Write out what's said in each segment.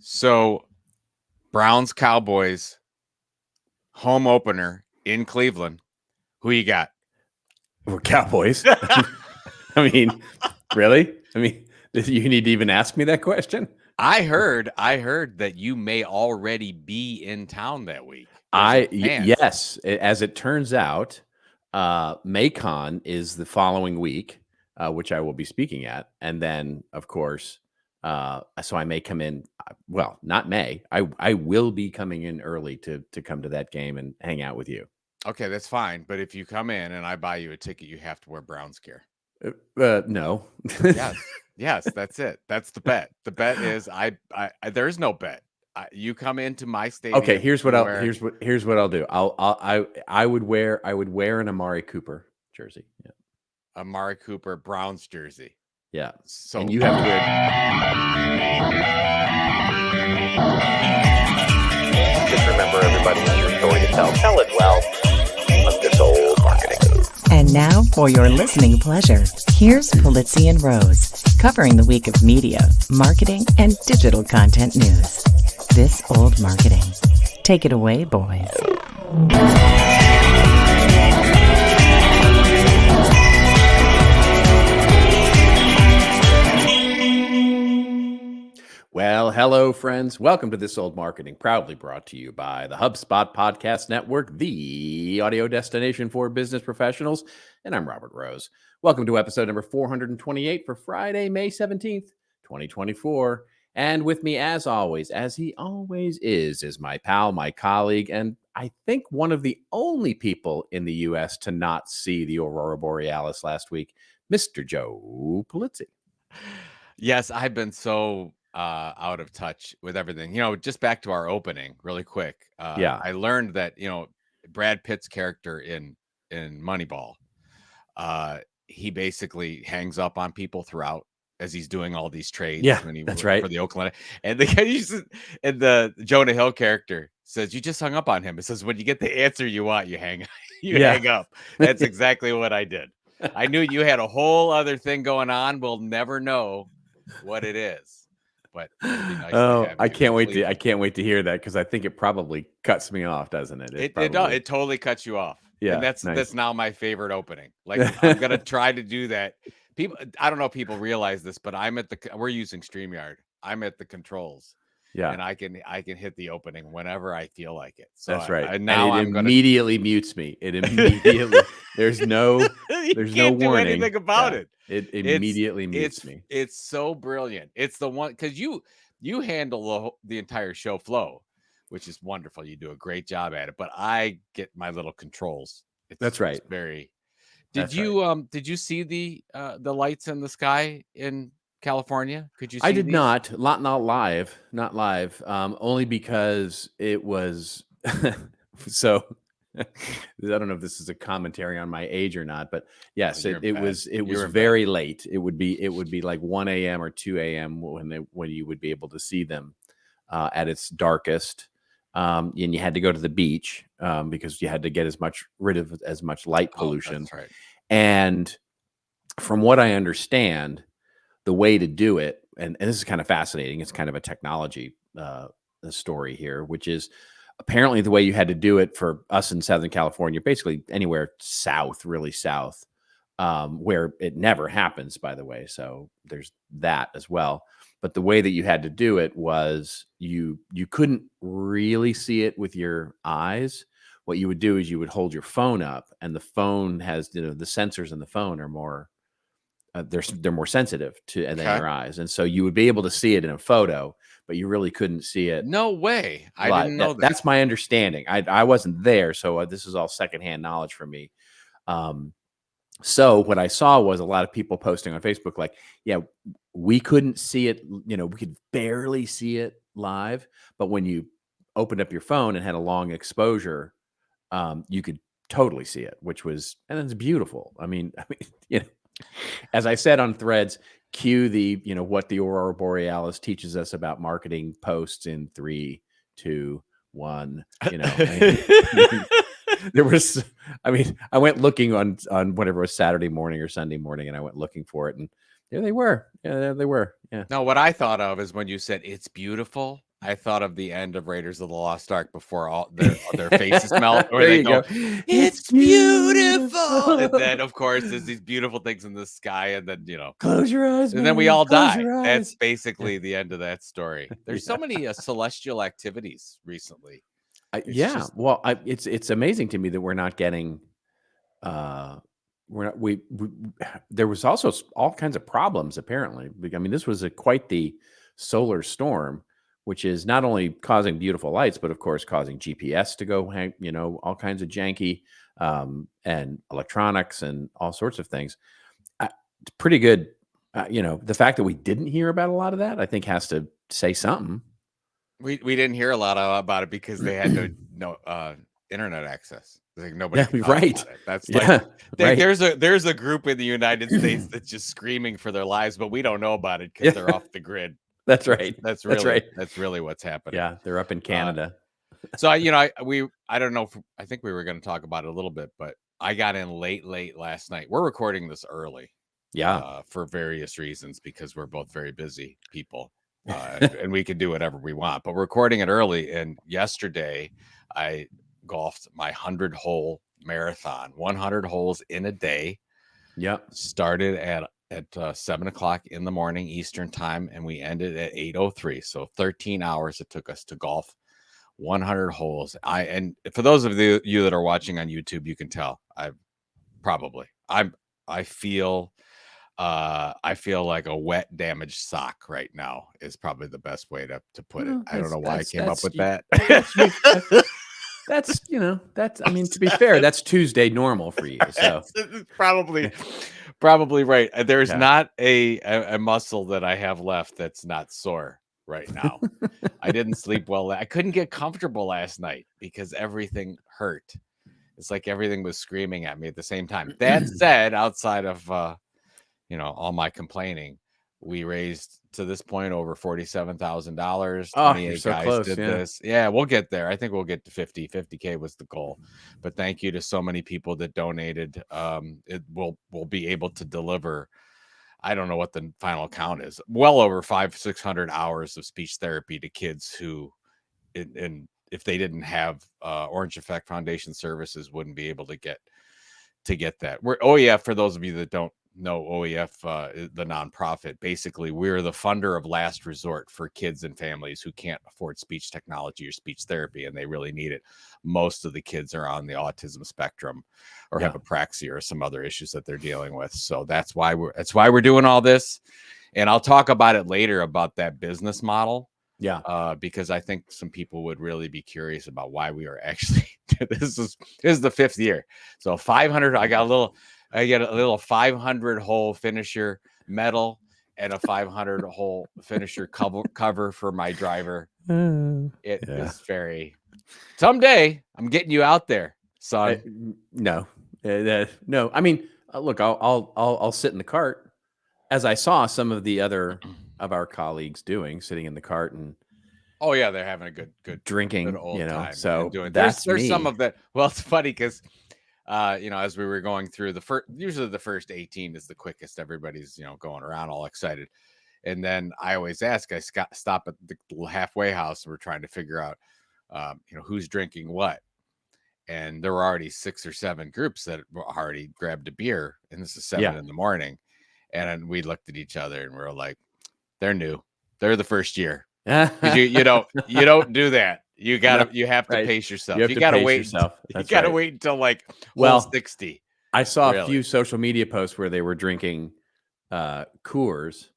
So, Browns Cowboys home opener in Cleveland. Who you got? We're Cowboys. I mean, really? I mean, you need to even ask me that question? I heard that you may already be in town that week. Yes, as it turns out, MACON is the following week, which I will be speaking at, and then of course, so I may come in. Well, not may. I will be coming in early to come to that game and hang out with you. Okay, that's fine. But if you come in and I buy you a ticket, you have to wear Browns gear. No. Yes, that's it. That's the bet. The bet is I there's no bet. You come into my stadium. Okay, here's what I'll do. I would wear an Amari Cooper jersey. Yeah. Amari Cooper Browns jersey. Yeah. So and you have to wear. Just remember, everybody has your story to tell. Tell it well. Let this old marketing. And now, for your listening pleasure, here's Pulizzi and Rose, covering the week of media, marketing, and digital content news. This old marketing. Take it away, boys. Well, hello, friends. Welcome to This Old Marketing, proudly brought to you by the HubSpot Podcast Network, the audio destination for business professionals. And I'm Robert Rose. Welcome to episode number 428 for Friday, May 17th, 2024. And with me, as always, as he always is my pal, my colleague, and I think one of the only people in the U.S. to not see the Aurora Borealis last week, Mr. Joe Pulizzi. Yes, I've been so out of touch with everything. Just back to our opening really quick. I learned that, Brad Pitt's character in Moneyball, he basically hangs up on people throughout as he's doing all these trades. Yeah, when he that's right. For the Oakland. And the guy and the Jonah Hill character says, you just hung up on him. It says, when you get the answer you want, you hang up. That's exactly what I did. I knew you had a whole other thing going on. We'll never know what it is. But it'd be nice I can't wait to hear that, because I think it probably cuts me off, doesn't it? It totally cuts you off. Yeah, and that's nice. That's now my favorite opening. Like, I'm gonna try to do that. People, I don't know if people realize this, but we're using StreamYard. I'm at the controls. Yeah, and I can hit the opening whenever I feel like it. So that's right. Now it immediately mutes me. It immediately there's no warning. Do anything about it. It immediately mutes me. It's so brilliant. It's the one, because you handle the entire show flow, which is wonderful. You do a great job at it. But I get my little controls. That's right. It's very. Did you see the lights in the sky in California? Could you see I did these? not live, only because it was so I don't know if this is a commentary on my age or not, but yes, it was very late. It would be like 1 a.m. or 2 a.m. when you would be able to see them at its darkest. And you had to go to the beach because you had to get rid of as much light pollution. That's right. And from what I understand, the way to do it, and this is kind of fascinating, it's kind of a technology story here, which is apparently the way you had to do it for us in Southern California, basically anywhere south, really south, where it never happens, by the way. So there's that as well. But the way that you had to do it was you couldn't really see it with your eyes. What you would do is you would hold your phone up, and the phone has, the sensors in the phone are more, they're more sensitive than your eyes. And so you would be able to see it in a photo, but you really couldn't see it. No way. I didn't know that. That's my understanding. I wasn't there, so this is all secondhand knowledge for me. So what I saw was a lot of people posting on Facebook like, yeah, we couldn't see it, we could barely see it live, but when you opened up your phone and had a long exposure, you could totally see it, and it's beautiful. I mean, as I said on Threads, cue the, what the Aurora Borealis teaches us about marketing posts in 3, 2, 1, there was, I went looking on whatever it was, Saturday morning or Sunday morning, and I went looking for it, and there they were. Yeah, there they were. Yeah. No, what I thought of is when you said it's beautiful, I thought of the end of Raiders of the Lost Ark before all their faces melt, where There they you go, go. "It's beautiful," and then of course there's these beautiful things in the sky, and then Close your eyes, and man. then we all Close die. your That's eyes. basically the end of that story. There's so Yeah. many celestial activities recently. Yeah. Well, it's amazing to me that we're not getting. We're not. We there was also all kinds of problems. Apparently, I mean, this was quite the solar storm, which is not only causing beautiful lights, but of course causing GPS to go hang. All kinds of janky and electronics and all sorts of things. It's pretty good. The fact that we didn't hear about a lot of that, I think, has to say something. We didn't hear a lot about it because they had no internet access. Like nobody could talk right. about it. That's Yeah, right. there's a group in the United States that's just screaming for their lives, but we don't know about it because they're off the grid. That's right. That's really what's happening. Yeah, they're up in Canada. So I don't know. I think we were going to talk about it a little bit, but I got in late last night. We're recording this early, for various reasons because we're both very busy people, and we can do whatever we want. But we're recording it early, and yesterday I golfed my 100-hole marathon, 100 holes in a day. Yep. Started at 7:00 in the morning Eastern time, and we ended at 8:03. So 13 hours it took us to golf 100 holes. And for those of you that are watching on YouTube, you can tell I feel like a wet, damaged sock right now is probably the best way to put it. I don't know why I came up with that. That's I mean, to be fair, that's Tuesday normal for you. So probably right. There's not a muscle that I have left that's not sore right now. I didn't sleep well. I couldn't get comfortable last night because everything hurt. It's like everything was screaming at me at the same time. That said, outside of all my complaining, we raised to this point over $47,000. 28 so guys close, did this. Yeah, we'll get there. I think we'll get to 50K was the goal. But thank you to so many people that donated. We'll be able to deliver. I don't know what the final count is. Well over 500-600 hours of speech therapy to kids who, if they didn't have Orange Effect Foundation services, wouldn't be able to get that. We're OEF, for those of you that don't know OEF, the nonprofit, basically we're the funder of last resort for kids and families who can't afford speech technology or speech therapy, and they really need it. Most of the kids are on the autism spectrum or have apraxia or some other issues that they're dealing with. So that's why we're doing all this. And I'll talk about it later about that business model. Yeah. Because I think some people would really be curious about why we are actually this is the 5th year. So 500, I get a little 500-hole finisher medal and a 500-hole finisher cover for my driver. It is very. Someday I'm getting you out there, son. No. I mean, look, I'll sit in the cart, as I saw some of the other of our colleagues doing, sitting in the cart and. Oh yeah, they're having a good drinking, good old time. So there's some of that. Well, it's funny because as we were going through usually the first 18 is the quickest. Everybody's going around all excited, and then I always ask. I stop at the halfway house, and we're trying to figure out who's drinking what, and there were already 6 or 7 groups that already grabbed a beer, and this is 7 in the morning, and then we looked at each other and we were like, they're new, they're the first year. You don't do that. You have to pace yourself. You got to wait. You got to wait until like hole 60. I saw a few social media posts where they were drinking Coors,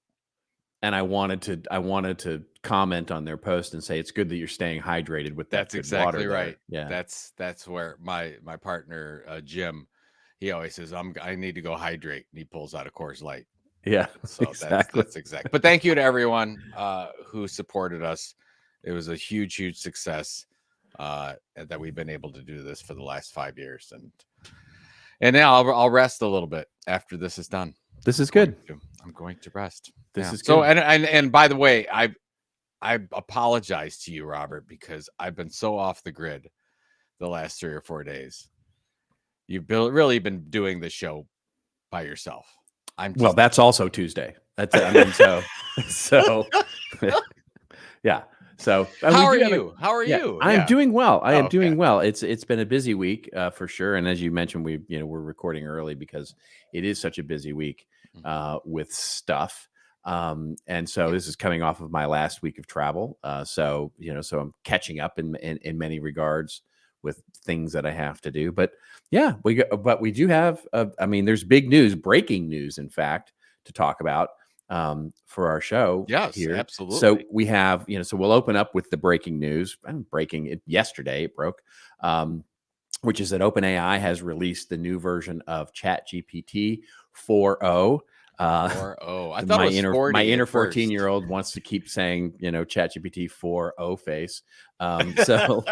and I wanted to comment on their post and say it's good that you're staying hydrated with that. That's exactly water right. Yeah, that's where my partner Jim, he always says I need to go hydrate, and he pulls out a Coors Light. Yeah, so exactly. That's exactly. But thank you to everyone who supported us. It was a huge success that we've been able to do this for the last 5 years, and now I'll rest a little bit after this is done. This is good. I'm going to rest. This is good. So and by the way, I apologize to you, Robert, because I've been so off the grid the last 3 or 4 days. You've really been doing the show by yourself. Well, that's also Tuesday. That's I mean, so yeah. So how are you? How are you? I'm doing well. I am doing okay. well. It's been a busy week for sure. And as you mentioned, we're recording early because it is such a busy week with stuff. And so this is coming off of my last week of travel. So I'm catching up in many regards with things that I have to do. But yeah, we do have. There's big news, breaking news, in fact, to talk about for our show. Yes, here. absolutely. So we have, so we'll open up with the breaking news. Breaking it yesterday, it broke. Which is that OpenAI has released the new version of ChatGPT-4o. 4o. I thought my it was 40 my inner at first. 14-year-old wants to keep saying, ChatGPT4o face. So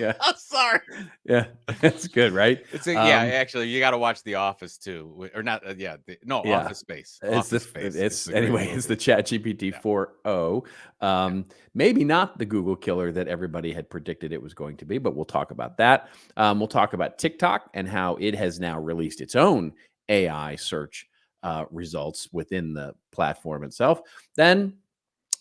yeah. Sorry. Yeah, that's good, right? Actually, you got to watch The Office too, or not? Office Space. It's the ChatGPT4o. Maybe not the Google killer that everybody had predicted it was going to be, but we'll talk about that. We'll talk about TikTok and how it has now released its own AI search results within the platform itself. Then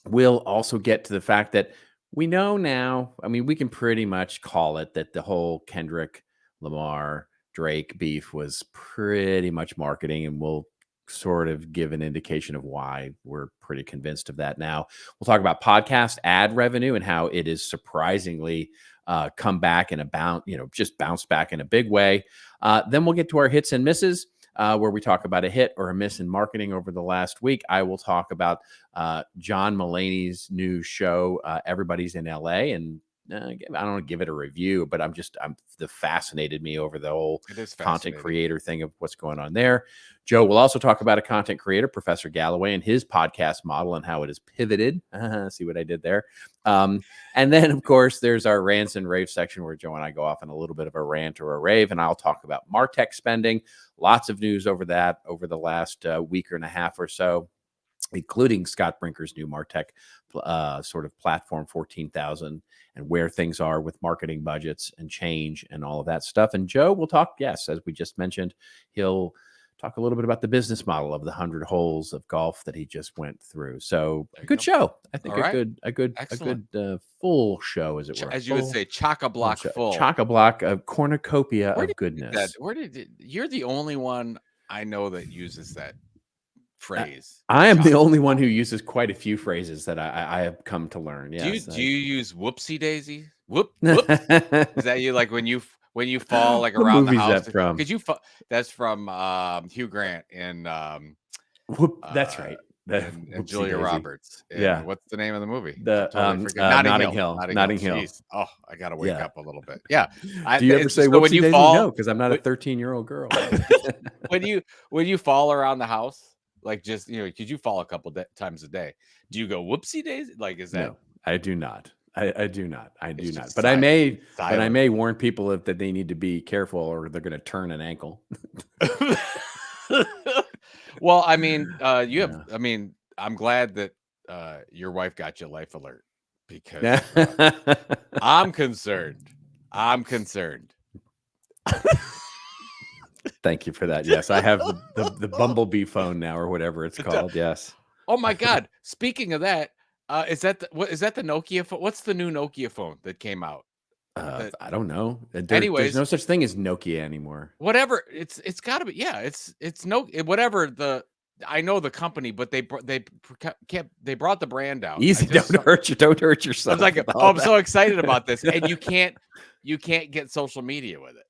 we'll also get to the fact that we know now, we can pretty much call it that the whole Kendrick, lamar-drake beef was pretty much marketing, and we'll sort of give an indication of why we're pretty convinced of that now. We'll talk about podcast ad revenue and how it is surprisingly come back in just bounced back in a big way. Then we'll get to our hits and misses. Where we talk about a hit or a miss in marketing over the last week. I will talk about John Mulaney's new show, Everybody's in LA. And I don't want to give it a review, but the fascinated me over the whole content creator thing of what's going on there. Joe will also talk about a content creator, Professor Galloway, and his podcast model and how it is pivoted. See what I did there? And then, of course, there's our Rants and Rave section where Joe and I go off on a little bit of a rant or a rave, and I'll talk about MarTech spending. Lots of news over the last week and a half or so, including Scott Brinker's new MarTech sort of platform, 14,000, and where things are with marketing budgets and change and all of that stuff. And Joe will talk, yes, as we just mentioned, he'll talk a little bit about the business model of the 100 holes of golf that he just went through. So a good show. I think a good full show, as it were. As you would say, chock-a-block full. Chock-a-block, a cornucopia of goodness. You're the only one I know that uses that phrase. I am the only one who uses quite a few phrases that I have come to learn. Yes. Do you use whoopsie daisy? Whoop. Is that you, like when you fall like around the house? That's from Hugh Grant and that's right. And Julia Roberts. And what's the name of the movie? Notting Hill. Oh, I gotta wake up a little bit. Yeah. Do you ever say whoopsie daisy? No, because I'm not a 13-year-old girl. when you fall around the house, like just because you fall a couple times a day, do you go whoopsie daisy? Like, is that? No, I do not. I do not. But I may warn people that they need to be careful or they're going to turn an ankle. Well, I'm glad that your wife got you Life Alert, because I'm concerned. Thank you for that. Yes, I have the Bumblebee phone now, or whatever it's called. Yes. Oh my God! Speaking of that, is that the Nokia phone? What's the new Nokia phone that came out? I don't know. There's no such thing as Nokia anymore. Whatever. It's got to be. Yeah. It's whatever I know the company, but they brought the brand down. Easy. Don't hurt yourself. I was like, I'm so excited about this, and you can't get social media with it.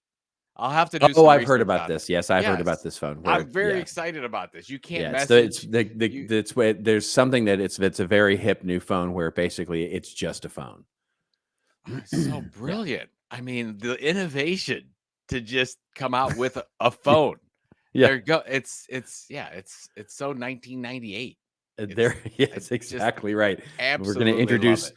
I'll have to do. I've heard about this. Yes, I've heard about this phone. I'm very excited about this. You can't message. There's something that it's a very hip new phone where basically it's just a phone. It's so brilliant. The innovation to just come out with a phone. Yeah, there you go. It's so 1998. Yes, exactly right. Absolutely, we're going to introduce.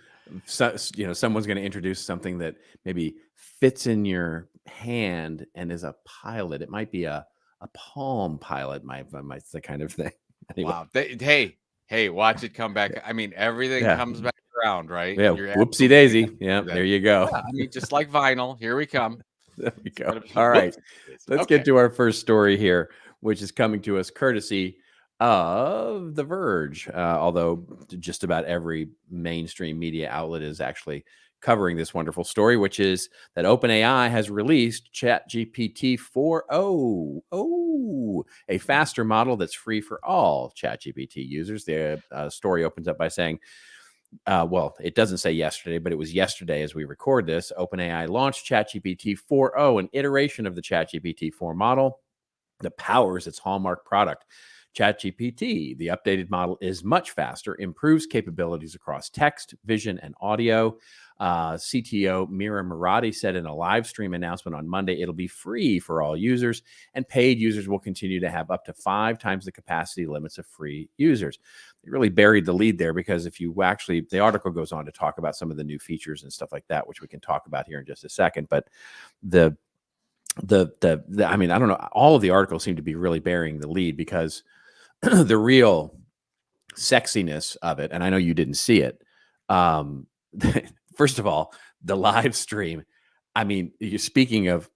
Someone's going to introduce something that maybe fits in your hand and is a pilot. It might be a Palm Pilot, might the kind of thing. Anyway. Wow. Hey, watch it come back. Everything comes back around, right? Yeah. Whoopsie daisy. Yeah. There you go. Yeah, just like vinyl. Here we come. There we go. All right. Let's get to our first story here, which is coming to us courtesy The Verge, although just about every mainstream media outlet is actually covering this wonderful story, which is that OpenAI has released ChatGPT-4o, a faster model that's free for all ChatGPT users. The story opens up by saying, well, it doesn't say yesterday, but it was yesterday as we record this. OpenAI launched ChatGPT-4o, an iteration of the ChatGPT-4 model that powers its hallmark product, ChatGPT. The updated model is much faster, improves capabilities across text, vision, and audio. CTO Mira Murati said in a live stream announcement on Monday, it'll be free for all users, and paid users will continue to have up to 5 times the capacity limits of free users. They really buried the lead there, because if you actually, the article goes on to talk about some of the new features and stuff like that, which we can talk about here in just a second. But the I mean, I don't know, all of the articles seem to be really burying the lead, because the real sexiness of it, and I know you didn't see it. First of all, the live stream. I mean, speaking of,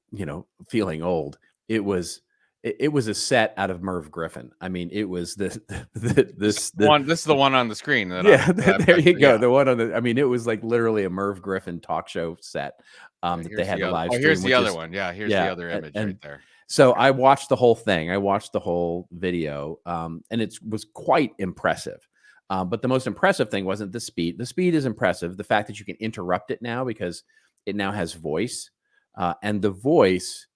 feeling old, it was a set out of Merv Griffin. I mean, it was this This is the one on the screen. There you go. Yeah. The one on the. I mean, it was like literally a Merv Griffin talk show set that they had the live stream. Here's the other one. Yeah, here's the other image right there. So I watched the whole thing. I watched the whole video, and it was quite impressive. But the most impressive thing wasn't the speed. The speed is impressive. The fact that you can interrupt it now, because it now has voice, and the voice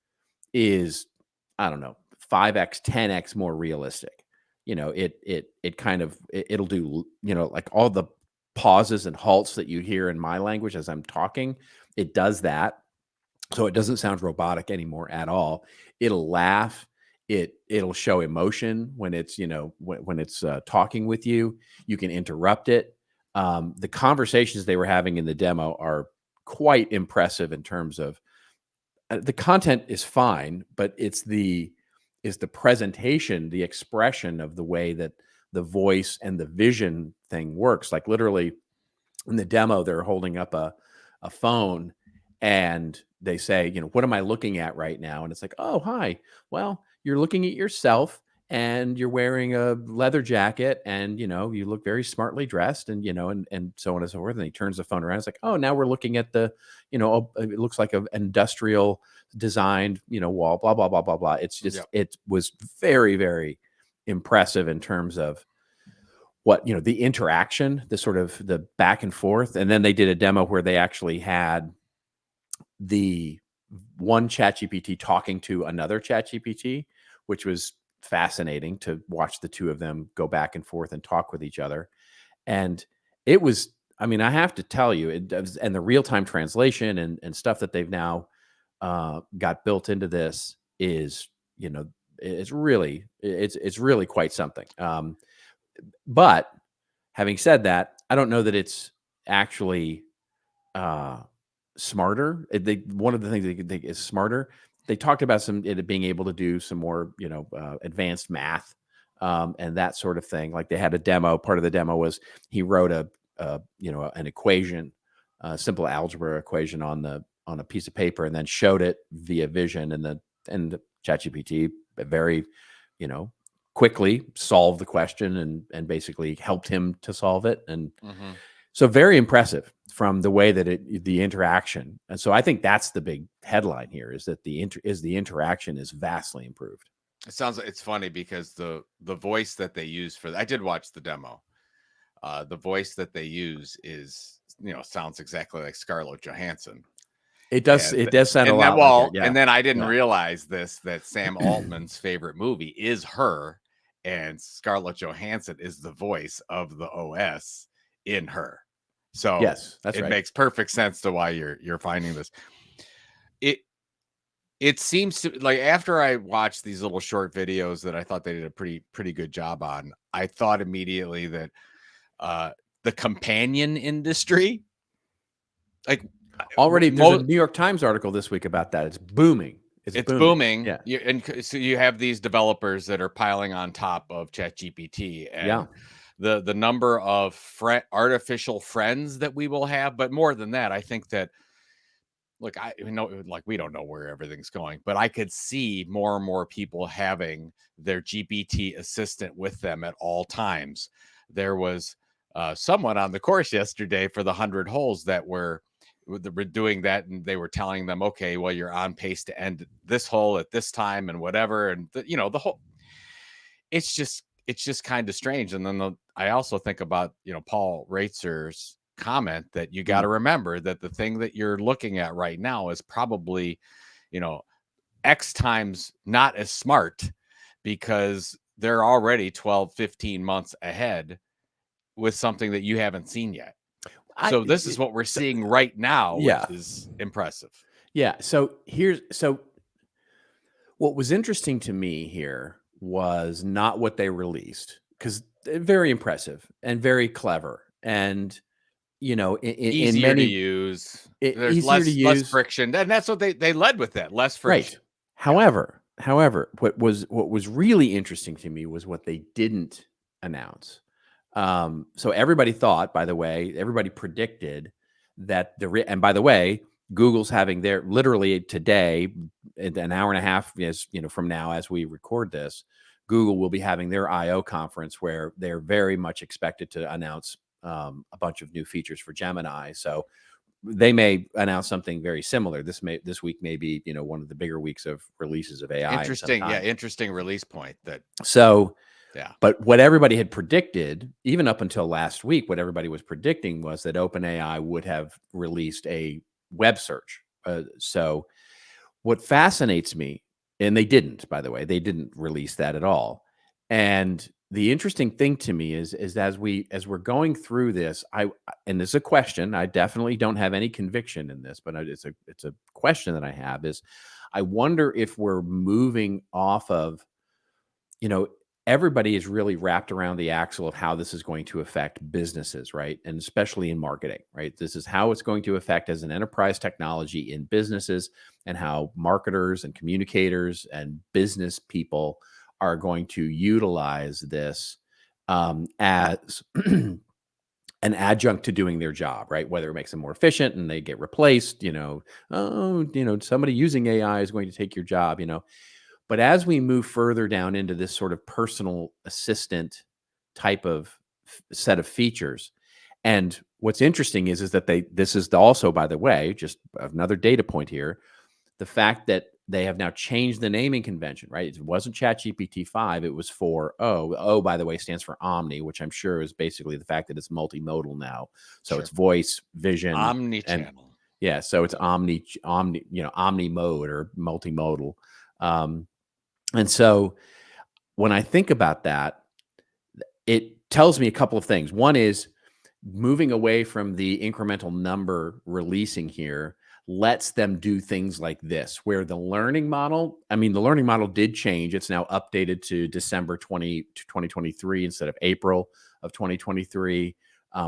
is, I don't know, 5x, 10x more realistic. It kind of, it'll do, like all the pauses and halts that you hear in my language as I'm talking. It does that. So it doesn't sound robotic anymore at all. It'll laugh. It'll show emotion when it's, when it's talking with you. You can interrupt it. The conversations they were having in the demo are quite impressive in terms of the content is fine, but it's the presentation, the expression of the way that the voice and the vision thing works. Like literally in the demo, they're holding up a phone, and they say, what am I looking at right now? And it's like, oh, hi. Well, you're looking at yourself, and you're wearing a leather jacket, and, you look very smartly dressed, and, and so on and so forth. And he turns the phone around. It's like, oh, now we're looking at the, it looks like an industrial designed, wall, blah, blah, blah, blah, blah. It's just, It was very, very impressive in terms of what, the interaction, the sort of the back and forth. And then they did a demo where they actually had the one ChatGPT talking to another ChatGPT, which was fascinating to watch the two of them go back and forth and talk with each other. And it was, I mean, I have to tell you, and the real-time translation and stuff that they've now got built into this is, it's really quite something. But having said that, I don't know that it's actually smarter. One of the things they think is smarter. They talked about it being able to do some more, advanced math and that sort of thing. Like they had a demo. Part of the demo was he wrote an equation, a simple algebra equation on a piece of paper, and then showed it via vision, and the ChatGPT very, quickly solved the question and basically helped him to solve it. And so very impressive from the way that the interaction. And so I think that's the big headline here, is that the interaction is vastly improved. It sounds like, it's funny because the voice that they use I did watch the demo. The voice that they use is, sounds exactly like Scarlett Johansson. It does sound a lot like it, yeah. And then I didn't realize that Sam Altman's favorite movie is her, and Scarlett Johansson is the voice of the OS in her. So yes, that's right. It makes perfect sense to why you're finding this. It seems to, like, after I watched these little short videos that I thought they did a pretty good job on, I thought immediately that the companion industry, like, already there's a New York Times article this week about that. It's booming. It's booming. Yeah. And so you have these developers that are piling on top of ChatGPT, and the number of artificial friends that we will have. But more than that, I think that, look, I know, like, we don't know where everything's going, but I could see more and more people having their GPT assistant with them at all times. There was someone on the course yesterday for the 100 holes that were doing that, and they were telling them, okay, well, you're on pace to end this hole at this time and whatever, and the whole. It's just kind of strange. And then I also think about Paul Reitzer's comment that you got to remember that the thing that you're looking at right now is probably X times not as smart, because they're already 12-15 months ahead with something that you haven't seen yet. So this is what we're seeing right now, which is impressive. Yeah. So what was interesting to me here was not what they released, because they're very impressive and very clever, and in easier many to use. There's easier to use, less friction, and that's what they led with, that less friction. Right. However, what was really interesting to me was what they didn't announce. So everybody thought, by the way, everybody predicted that and by the way, Google's having their, literally today, an hour and a half, from now as we record this, Google will be having their I/O conference, where they're very much expected to announce a bunch of new features for Gemini. So they may announce something very similar. This week may be one of the bigger weeks of releases of AI. Interesting release point. But what everybody had predicted, even up until last week, what everybody was predicting was that OpenAI would have released a web search. So what fascinates me, and they didn't, by the way, they didn't release that at all. And the interesting thing to me is as we're going through this, and this is a question, I definitely don't have any conviction in this, but it's a question that I have, is I wonder if we're moving off of, everybody is really wrapped around the axle of how this is going to affect businesses, right? And especially in marketing, right? This is how it's going to affect as an enterprise technology in businesses, and how marketers and communicators and business people are going to utilize this as an adjunct to doing their job, right? Whether it makes them more efficient and they get replaced, somebody using AI is going to take your job, But as we move further down into this sort of personal assistant type of set of features, and what's interesting is that this is also, by the way, just another data point here, the fact that they have now changed the naming convention, right? It wasn't ChatGPT-5, it was 4o. O, by the way, stands for Omni, which I'm sure is basically the fact that it's multimodal now. So it's voice, vision, omni-channel. So it's omni mode or multimodal. And so when I think about that, it tells me a couple of things. One is, moving away from the incremental number releasing here lets them do things like this, where the learning model did change. It's now updated to December 2023 instead of April of 2023.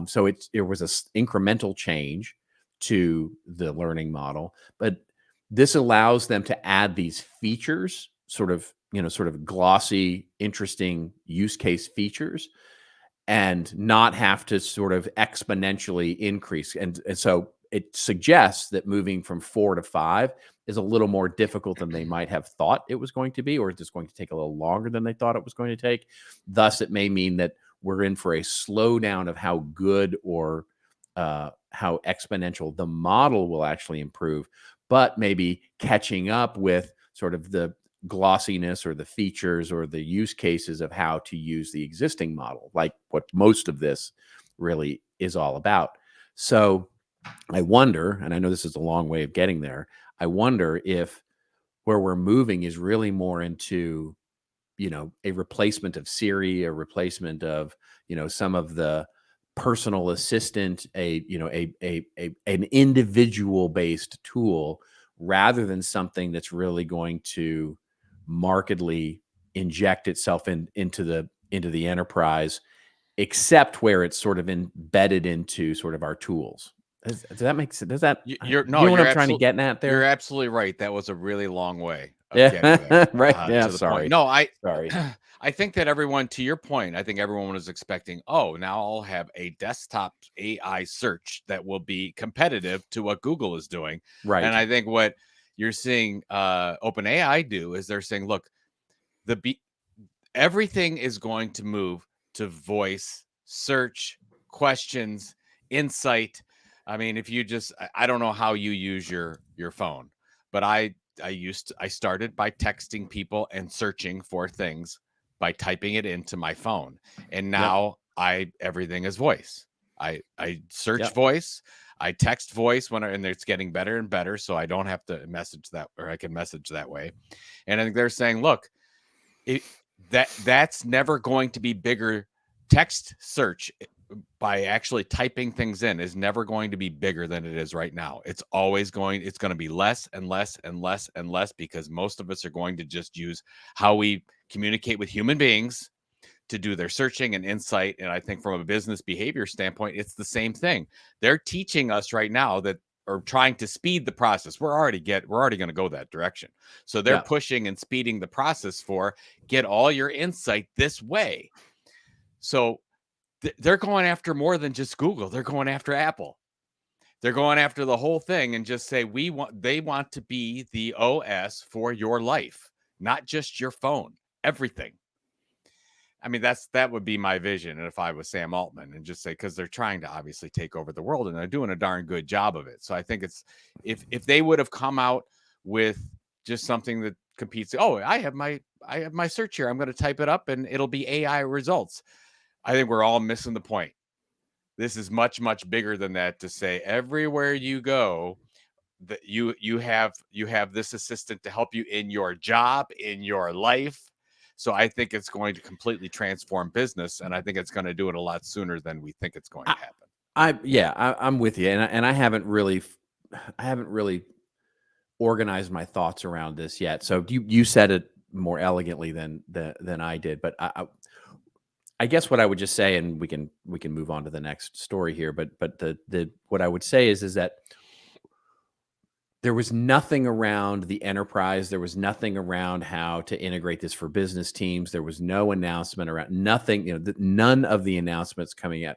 So it was an incremental change to the learning model, but this allows them to add these features, sort of glossy, interesting use case features, and not have to sort of exponentially increase. And so it suggests that moving from 4 to 5 is a little more difficult than they might have thought it was going to be, or it's just going to take a little longer than they thought it was going to take. Thus, it may mean that we're in for a slowdown of how good or how exponential the model will actually improve, but maybe catching up with sort of the glossiness or the features or the use cases of how to use the existing model, like what most of this really is all about. So I wonder, and I know this is a long way of getting there, I wonder if where we're moving is really more into, a replacement of Siri, a replacement of, some of the personal assistant, an individual based tool, rather than something that's really going to markedly inject itself into the enterprise, except where it's sort of embedded into sort of our tools. Does that make sense? Does that? You're trying to get at there? You're absolutely right. That was a really long way of getting there. Right. Yeah. Sorry. No, sorry. I think that everyone, to your point, I think everyone was expecting, oh, now I'll have a desktop AI search that will be competitive to what Google is doing. Right. And I think what you're seeing OpenAI do is they're saying, look, everything is going to move to voice, search, questions, insight. I mean, if you just, I don't know how you use your phone, but I started by texting people and searching for things by typing it into my phone, and now everything is voice. I search voice, I text voice and it's getting better and better, so I don't have to message that, or I can message that way. And I think they're saying, look, that's never going to be bigger. Text search by actually typing things in is never going to be bigger than it is right now. It's going to be less and less and less and less, because most of us are going to just use how we communicate with human beings to do their searching and insight. And I think from a business behavior standpoint, it's the same thing. They're teaching us right now that, or trying to speed the process. We're already going to go that direction. So they're pushing and speeding the process for get all your insight this way. So they're going after more than just Google. They're going after Apple. They're going after the whole thing and just say they want to be the OS for your life, not just your phone, everything. I mean, that would be my vision. And if I was Sam Altman, and just say, because they're trying to obviously take over the world, and they're doing a darn good job of it. So I think it's, if they would have come out with just something that competes, oh, I have my search here, I'm going to type it up and it'll be AI results. I think we're all missing the point. This is much, much bigger than that, to say everywhere you go, that you have this assistant to help you in your job, in your life. So I think it's going to completely transform business, and I think it's going to do it a lot sooner than we think it's going to happen. I'm with you, and I haven't really organized my thoughts around this yet. So you said it more elegantly than I did, but I guess what I would just say, and we can move on to the next story here, but the what I would say is that there was nothing around the enterprise. There was nothing around how to integrate this for business teams. There was no announcement around nothing, none of the announcements coming out.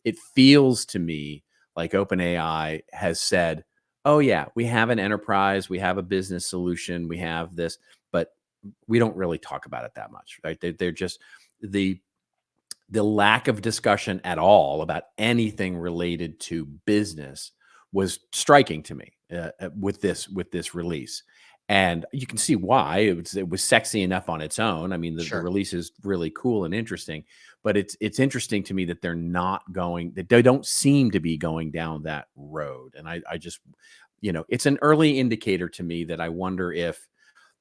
It feels to me like OpenAI has said, oh yeah, we have an enterprise, we have a business solution, we have this, but we don't really talk about it that much, right? They're just the lack of discussion at all about anything related to business was striking to me with this release. And you can see why. It was sexy enough on its own. I mean, the release is really cool and interesting, but it's interesting to me that they don't seem to be going down that road. And I just, it's an early indicator to me that I wonder if,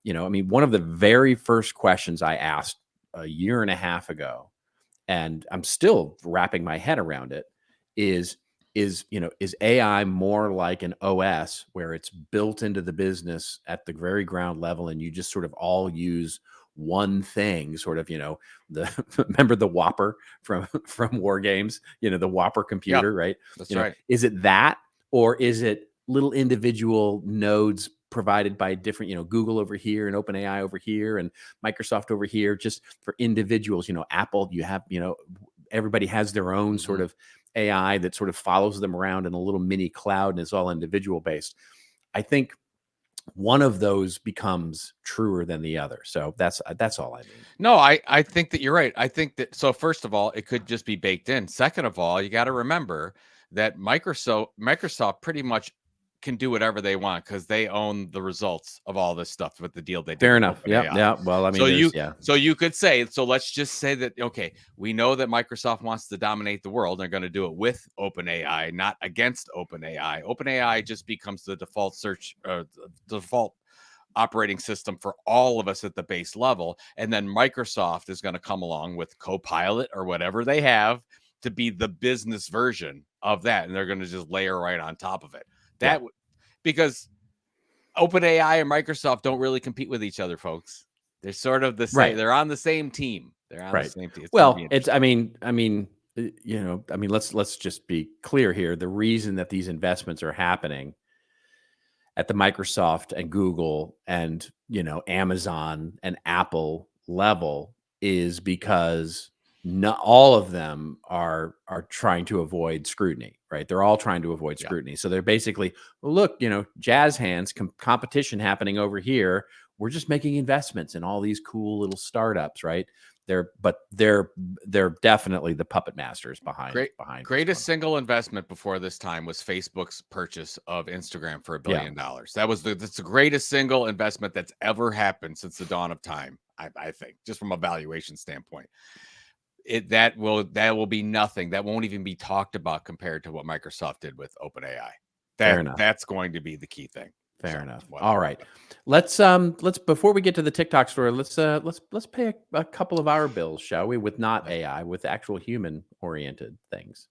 I mean, one of the very first questions I asked a year and a half ago, and I'm still wrapping my head around it, is AI more like an OS where it's built into the business at the very ground level, and you just sort of all use one thing, sort of, remember the Whopper from War Games, the Whopper computer, right? That's right. Is it that, or is it little individual nodes provided by different, Google over here and OpenAI over here and Microsoft over here, just for individuals? Apple, you have, everybody has their own sort of AI that sort of follows them around in a little mini cloud, and it's all individual based. I think one of those becomes truer than the other. So that's all I mean. No, I think that you're right. I think that, so first of all, it could just be baked in. Second of all, you got to remember that Microsoft pretty much can do whatever they want, because they own the results of all this stuff with the deal they did. Fair enough. Yeah. Well, I mean, so you could say, so let's just say that, okay, we know that Microsoft wants to dominate the world. They're going to do it with OpenAI, not against OpenAI. OpenAI just becomes the default search, default operating system for all of us at the base level. And then Microsoft is going to come along with Copilot or whatever they have to be the business version of that. And they're going to just layer right on top of it. Because OpenAI and Microsoft don't really compete with each other, folks. They're sort of the same. Right. They're on the same team. They're on the same team. Let's just be clear here. The reason that these investments are happening at the Microsoft and Google and, Amazon and Apple level is because not all of them are trying to avoid scrutiny, right? They're all trying to avoid scrutiny. So they're basically, well, look, jazz hands, competition happening over here. We're just making investments in all these cool little startups, right? They're definitely the puppet masters behind. Greatest single investment before this time was Facebook's purchase of Instagram for $1 billion. That's the greatest single investment that's ever happened since the dawn of time. I think, just from a valuation standpoint. That will be nothing. That won't even be talked about compared to what Microsoft did with OpenAI. That's going to be the key thing. Fair enough. All right. Let's before we get to the TikTok story, let's pay a couple of our bills, shall we? With not AI, with actual human oriented things.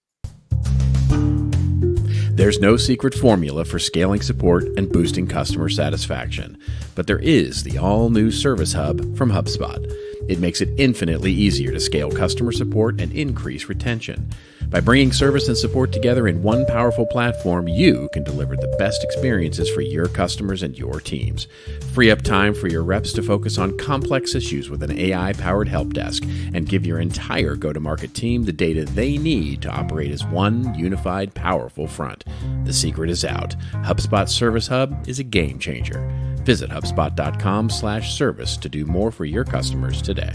There's no secret formula for scaling support and boosting customer satisfaction, but there is the all-new Service Hub from HubSpot. It makes it infinitely easier to scale customer support and increase retention. By bringing service and support together in one powerful platform, you can deliver the best experiences for your customers and your teams. Free up time for your reps to focus on complex issues with an AI-powered help desk and give your entire go-to-market team the data they need to operate as one unified, powerful front. The secret is out. HubSpot Service Hub is a game changer. Visit HubSpot.com/service to do more for your customers today.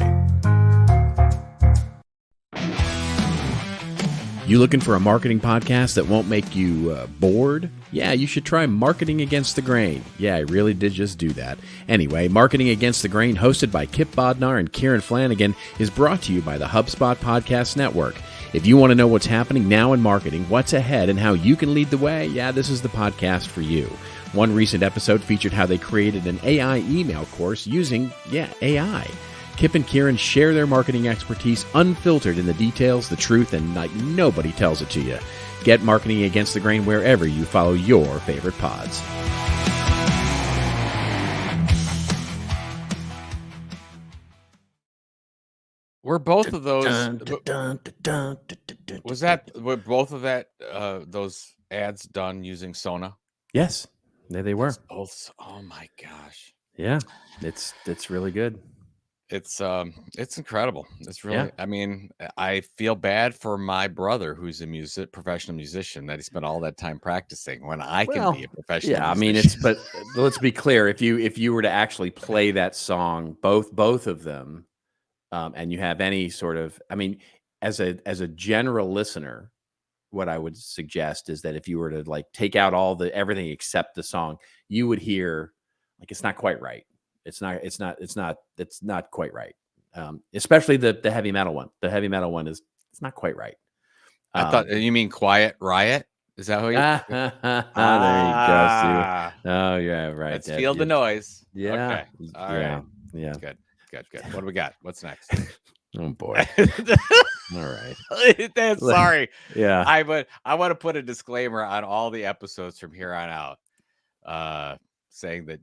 You looking for a marketing podcast that won't make you bored? Yeah, you should try Marketing Against the Grain. Yeah, I really did just do that. Anyway, Marketing Against the Grain, hosted by Kip Bodnar and Kieran Flanagan, is brought to you by the HubSpot Podcast Network. If you want to know what's happening now in marketing, what's ahead, and how you can lead the way, yeah, this is the podcast for you. One recent episode featured how they created an AI email course using, AI. Kip and Kieran share their marketing expertise unfiltered in the details, the truth, and like nobody tells it to you. Get Marketing Against the Grain wherever you follow your favorite pods. Were both of those were both of those ads done using Sona? Yes, they were. Both. Oh my gosh. Yeah, it's really good. It's incredible. It's really, I mean, I feel bad for my brother who's a professional musician that he spent all that time practicing when I can be a professional musician. I mean, but let's be clear. If you were to actually play that song, both of them, and you have any sort of, I mean, as a general listener, what I would suggest is that if you were to like take out everything except the song, you would hear like it's not quite right. It's not quite right. Especially the heavy metal one. The heavy metal one it's not quite right. I thought you mean Quiet Riot. Is that how you? There you go. Steve. Oh yeah, right. Let's feel the noise. Yeah. Okay. All right. Yeah. Good. What do we got? What's next? Oh boy. All right. Sorry. Yeah. I want to put a disclaimer on all the episodes from here on out, saying that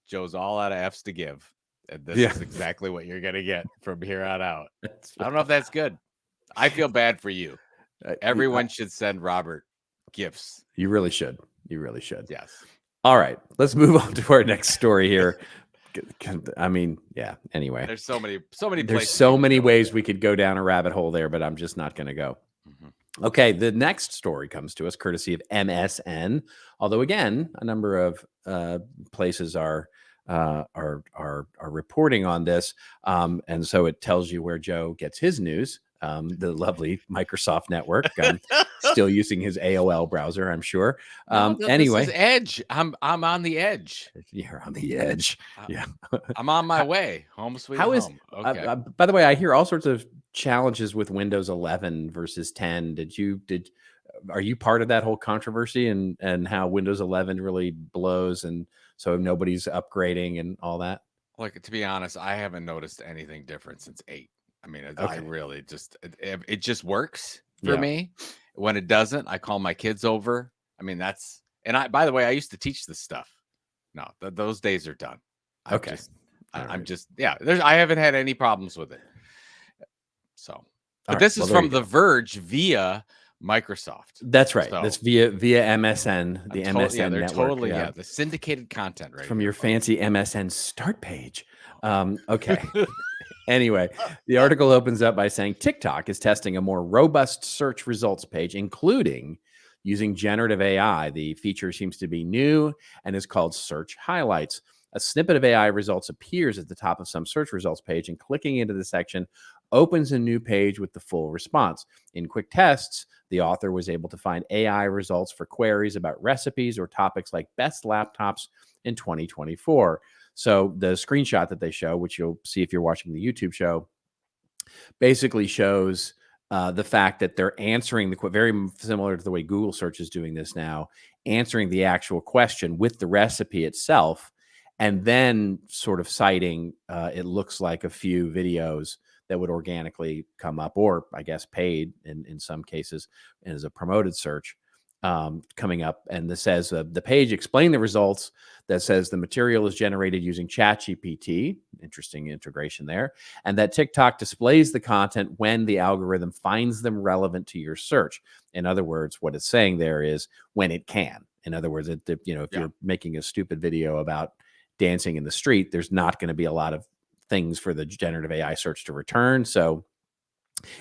Joe's all out of F's to give. And this is exactly what you're going to get from here on out. I don't know if that's good. I feel bad for you. Everyone should send Robert gifts. You really should. Yes. All right. Let's move on to our next story here. I mean, anyway. There's so many places. There's so many ways we could go down a rabbit hole there, but I'm just not going to go. Mm-hmm. Okay. The next story comes to us courtesy of MSN. Although, again, a number of places are reporting on this, and so it tells you where Joe gets his news. The lovely Microsoft network. Still using his AOL browser, I'm sure. Anyway, this is Edge. I'm on the edge. You're on the edge. Yeah, I'm on my way. Home sweet home. Okay. By the way, I hear all sorts of challenges with Windows 11 versus 10. Are you part of that whole controversy and how Windows 11 really blows and so nobody's upgrading and all that? Like, to be honest, I haven't noticed anything different since 8. I mean, I really it just works for me. When it doesn't, I call my kids over. I mean, by the way, I used to teach this stuff. No, those days are done. I haven't had any problems with it. So, but this is from The Verge via Microsoft. That's right. So, that's via MSN, the MSN they're network. Totally, the syndicated content, right? From your fancy MSN start page. Okay. Anyway, the article opens up by saying TikTok is testing a more robust search results page, including using generative AI. The feature seems to be new and is called Search Highlights. A snippet of AI results appears at the top of some search results page, and clicking into the section opens a new page with the full response. In quick tests, the author was able to find AI results for queries about recipes or topics like best laptops in 2024. So the screenshot that they show, which you'll see if you're watching the YouTube show, basically shows the fact that they're answering the very similar to the way Google search is doing this now, answering the actual question with the recipe itself, and then sort of citing it looks like a few videos that would organically come up, or I guess paid in some cases as a promoted search coming up. And this says the page explain the results, that says the material is generated using ChatGPT, interesting integration there, and that TikTok displays the content when the algorithm finds them relevant to your search. In other words, what it's saying there is when it can. In other words, if you're making a stupid video about dancing in the street, there's not going to be a lot of things for the generative AI search to return. So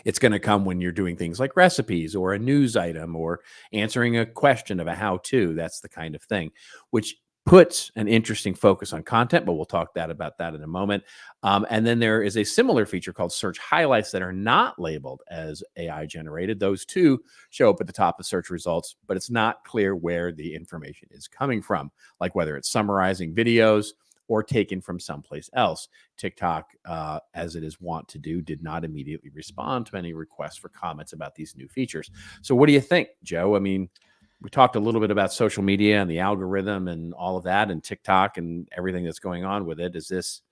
it's going to come when you're doing things like recipes or a news item or answering a question of a how-to. That's the kind of thing, which puts an interesting focus on content, but we'll talk about that in a moment. And then there is a similar feature called Search Highlights that are not labeled as AI generated. Those too show up at the top of search results, but it's not clear where the information is coming from, like whether it's summarizing videos or taken from someplace else. TikTok, as it is wont to do, did not immediately respond to any requests for comments about these new features. So what do you think, Joe? I mean, we talked a little bit about social media and the algorithm and all of that, and TikTok and everything that's going on with it. Is this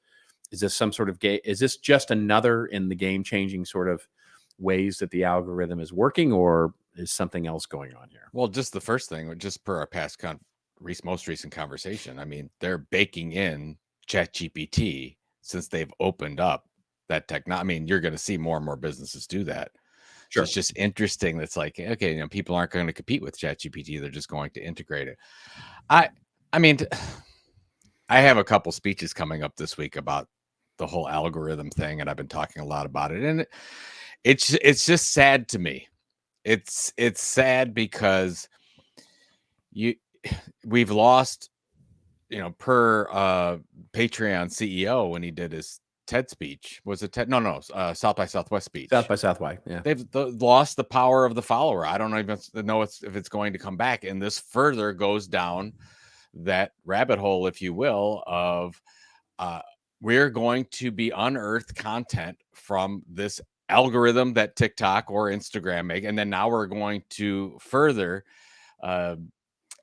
some sort of is this just another in the game-changing sort of ways that the algorithm is working, or is something else going on here? Well, just the first thing, just per our past most recent conversation, I mean, they're baking in ChatGPT since they've opened up that technology. I mean, you're going to see more and more businesses do that. Sure. So it's just interesting. That's like, okay, people aren't going to compete with ChatGPT. They're just going to integrate it. I mean, I have a couple speeches coming up this week about the whole algorithm thing, and I've been talking a lot about it. And it's just sad to me. It's sad because we've lost, per Patreon CEO when he did his TED speech. Was it TED? No, South by Southwest speech. South by Southwest, yeah. They've lost the power of the follower. I don't even know if it's going to come back. And this further goes down that rabbit hole, if you will, of we're going to be unearthed content from this algorithm that TikTok or Instagram make. And then now we're going to further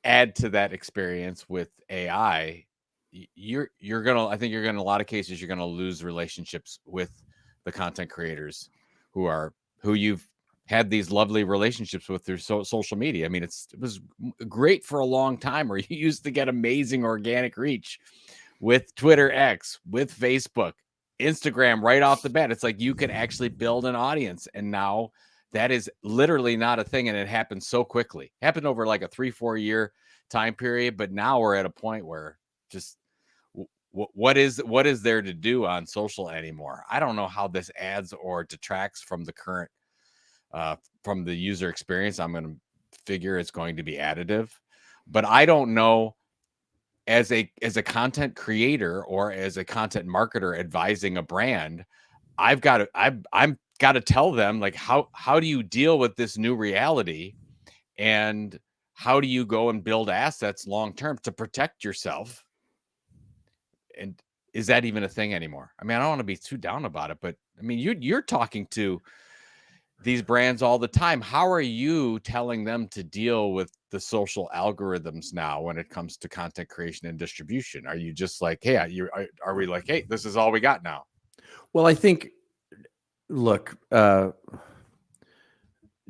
add to that experience with AI. I think you're gonna, in a lot of cases, you're gonna lose relationships with the content creators who you've had these lovely relationships with through social media. I mean, it was great for a long time where you used to get amazing organic reach with Twitter X, with Facebook, Instagram right off the bat. It's like you can actually build an audience, and now that is literally not a thing, and it happened so quickly. It happened over like a 3-4 year time period, but now we're at a point where just what is there to do on social anymore? I don't know how this adds or detracts from the current from the user experience. I'm going to figure it's going to be additive, but I don't know, as a content creator or as a content marketer advising a brand, I'm got to tell them, like, how do you deal with this new reality, and how do you go and build assets long term to protect yourself? And is that even a thing anymore? I mean, I don't want to be too down about it, but I mean, you're talking to these brands all the time. How are you telling them to deal with the social algorithms now when it comes to content creation and distribution? Are you just like, hey, are we like, hey, this is all we got now? Well, I think, look,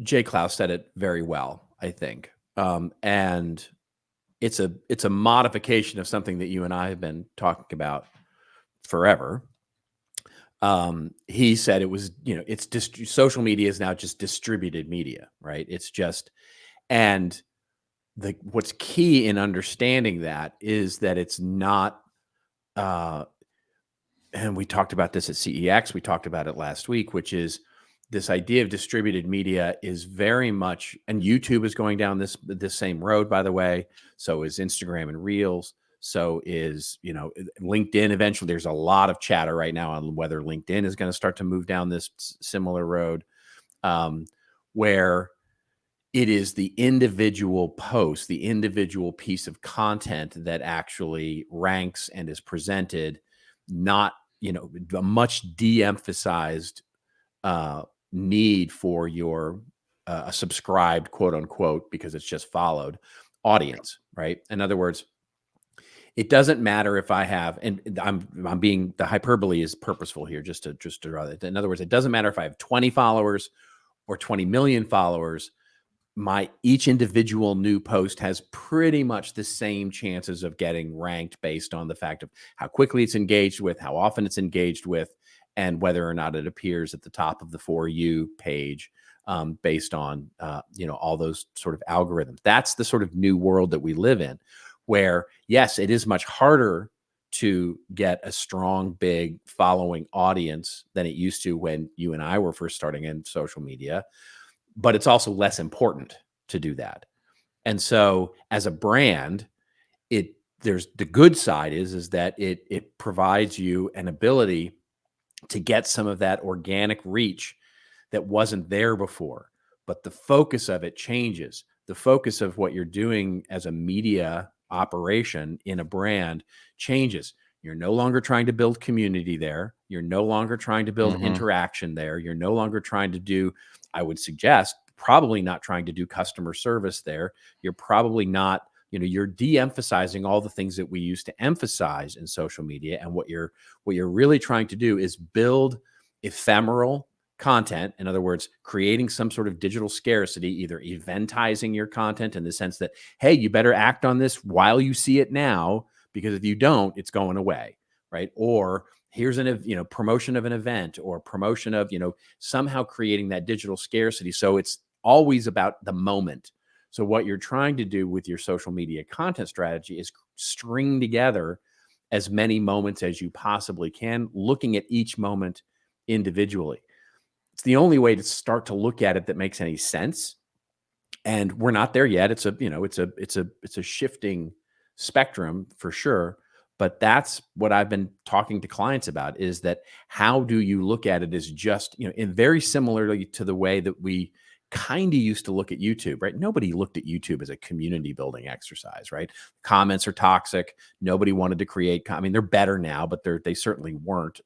Jay Klaus said it very well, I think. And it's a modification of something that you and I have been talking about forever. He said it was, it's just social media is now just distributed media, right? It's just, and what's key in understanding that is that it's not, and we talked about this at CEX, we talked about it last week, which is this idea of distributed media is very much, and YouTube is going down this same road, by the way. So is Instagram and Reels. So is, LinkedIn eventually. There's a lot of chatter right now on whether LinkedIn is going to start to move down this similar road, where it is the individual post, the individual piece of content that actually ranks and is presented, not, a much de-emphasized need for your a subscribed, quote unquote, because it's just followed audience, right? In other words, it doesn't matter if I have, and I'm being, the hyperbole is purposeful here, just to draw that. In other words, it doesn't matter if I have 20 followers or 20 million followers. Each individual new post has pretty much the same chances of getting ranked based on the fact of how quickly it's engaged with, how often it's engaged with, and whether or not it appears at the top of the For You page, based on, all those sort of algorithms. That's the sort of new world that we live in, where, yes, it is much harder to get a strong, big following audience than it used to when you and I were first starting in social media, but it's also less important to do that. And so as a brand, there's the good side is that it provides you an ability to get some of that organic reach that wasn't there before. But the focus of it changes. The focus of what you're doing as a media operation in a brand changes. You're no longer trying to build community there. You're no longer trying to build interaction there. You're no longer trying to do, I would suggest, probably not trying to do customer service there. You're probably not, you're de-emphasizing all the things that we used to emphasize in social media. And what you're really trying to do is build ephemeral content. In other words, creating some sort of digital scarcity, either eventizing your content in the sense that, hey, you better act on this while you see it now, because if you don't, it's going away, right? Or here's promotion of an event, or promotion of, somehow creating that digital scarcity. So it's always about the moment. So what you're trying to do with your social media content strategy is string together as many moments as you possibly can, looking at each moment individually. It's the only way to start to look at it that makes any sense. And we're not there yet. It's a shifting spectrum for sure. But that's what I've been talking to clients about, is that how do you look at it as just, in very similarly to the way that we kind of used to look at YouTube, right? Nobody looked at YouTube as a community building exercise, right? Comments are toxic. Nobody wanted to create, they're better now, but they certainly weren't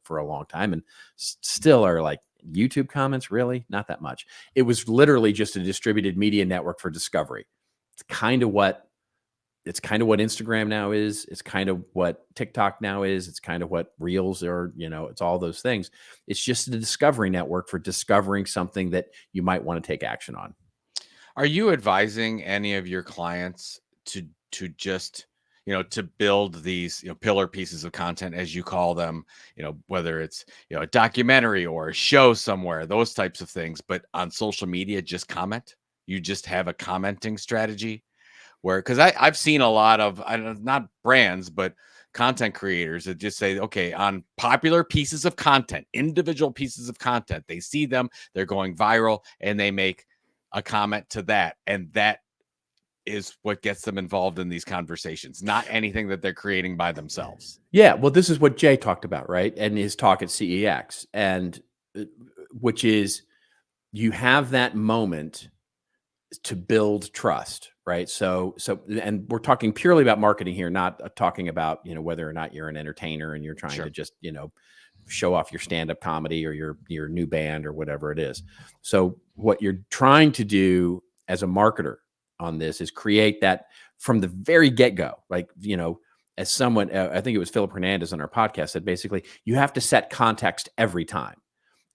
for a long time, and still are like, YouTube comments, really? Not that much. It was literally just a distributed media network for discovery. It's kind of what Instagram now is. It's kind of what TikTok now is. It's kind of what Reels are, it's all those things. It's just a discovery network for discovering something that you might want to take action on. Are you advising any of your clients to just, to build these, pillar pieces of content, as you call them, whether it's, a documentary or a show somewhere, those types of things, but on social media, just comment? You just have a commenting strategy? Because I've seen a lot of, not brands, but content creators that just say, okay, on popular pieces of content, individual pieces of content, they see them, they're going viral, and they make a comment to that. And that is what gets them involved in these conversations, not anything that they're creating by themselves. Yeah. Well, this is what Jay talked about, right? And his talk at CEX, and which is, you have that moment to build trust, right? So, and we're talking purely about marketing here, not talking about, whether or not you're an entertainer and you're trying to just, show off your stand-up comedy or your new band or whatever it is. So what you're trying to do as a marketer on this is create that from the very get-go. Like, as someone, I think it was Philip Hernandez on our podcast, said basically you have to set context every time.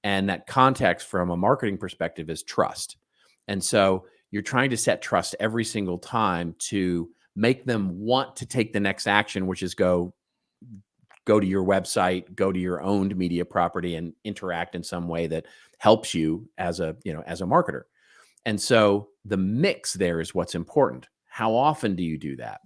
And that context from a marketing perspective is trust. And so you're trying to set trust every single time to make them want to take the next action, which is go to your website, go to your owned media property, and interact in some way that helps you as a marketer. And so the mix there is what's important. How often do you do that?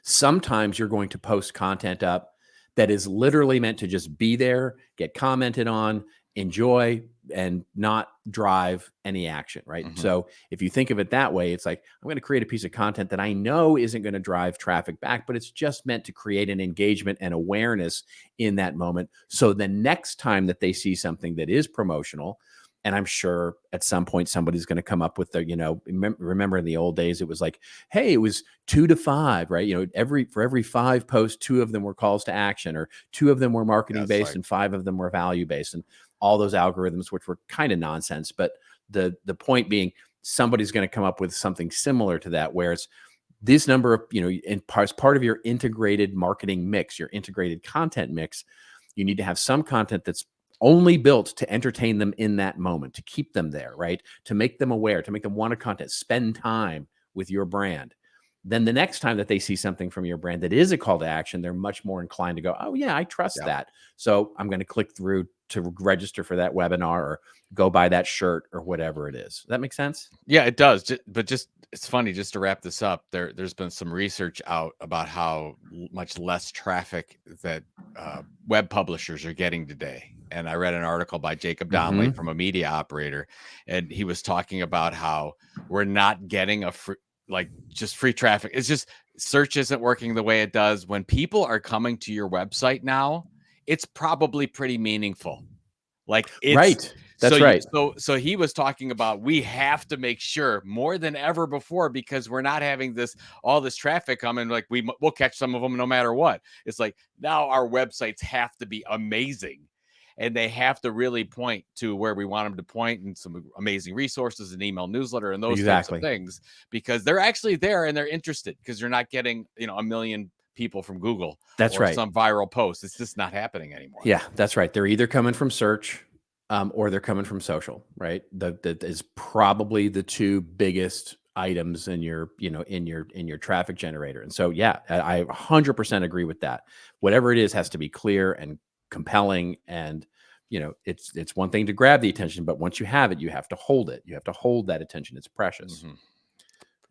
Sometimes you're going to post content up that is literally meant to just be there, get commented on, enjoy, and not drive any action, right? Mhm. So if you think of it that way, it's like, I'm going to create a piece of content that I know isn't going to drive traffic back, but it's just meant to create an engagement and awareness in that moment. So the next time that they see something that is promotional, and I'm sure at some point somebody's going to come up with the, remember in the old days, it was like, hey, it was 2 to 5, right? For every 5 posts, 2 of them were calls to action, or 2 of them were marketing based, and 5 of them were value based, and all those algorithms, which were kind of nonsense. But the point being, somebody's going to come up with something similar to that, where it's this number of, as part of your integrated marketing mix, your integrated content mix, you need to have some content that's only built to entertain them in that moment, to keep them there, right? To make them aware, to make them want to content, spend time with your brand. Then the next time that they see something from your brand that is a call to action, they're much more inclined to go, oh yeah, I trust that. So I'm going to click through to register for that webinar, or go buy that shirt, or whatever it is. Does that make sense? Yeah, it does. But it's funny, just to wrap this up, there's been some research out about how much less traffic that web publishers are getting today. And I read an article by Jacob Donnelly from a media operator, and he was talking about how we're not getting just free traffic. It's just search isn't working the way it does. When people are coming to your website now, it's probably pretty meaningful. Like, it's right. That's right. So he was talking about, we have to make sure more than ever before, because we're not having all this traffic coming. Like, we'll catch some of them no matter what. It's like, now our websites have to be amazing, and they have to really point to where we want them to point, and some amazing resources, and email newsletter, and those types of things, because they're actually there and they're interested, because you're not getting, a million people from Google. That's right. Some viral post. It's just not happening anymore. Yeah, that's right. They're either coming from search, or they're coming from social, right? That is probably the 2 biggest items in your, in your traffic generator. And so, yeah, I 100% agree with that. Whatever it is has to be clear and compelling. And, it's one thing to grab the attention, but once you have it, you have to hold it. You have to hold that attention. It's precious. Mm-hmm.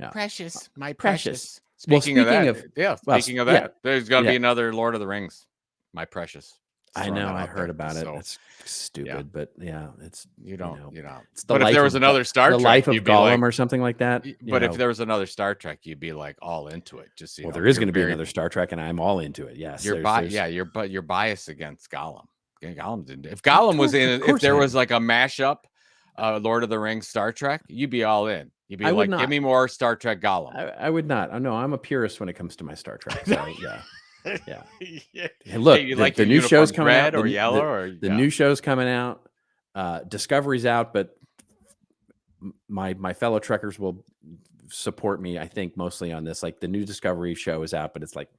Yeah. Precious, my precious. Speaking of that, there's got to be another Lord of the Rings, my precious. I know, I heard about it. That's stupid, but yeah, it's it's the if there was another Star Trek, the life of Gollum, or something like that. But if there was another Star Trek, you'd be like all into it. Just there is going to be another Star Trek, and I'm all into it. Yes, you're biased against Gollum. Gollum didn't. If Gollum was in, if there was like a mashup, Lord of the Rings, Star Trek, you'd be all in. You'd be like, give me more Star Trek Gollum. I would not. Oh no, I'm a purist when it comes to my Star Trek. So yeah. Yeah. Hey, look, the new show's coming out. Or yellow, or the new show's coming out. Discovery's out, but my fellow Trekkers will support me, I think, mostly on this. Like, the new Discovery show is out, but it's like,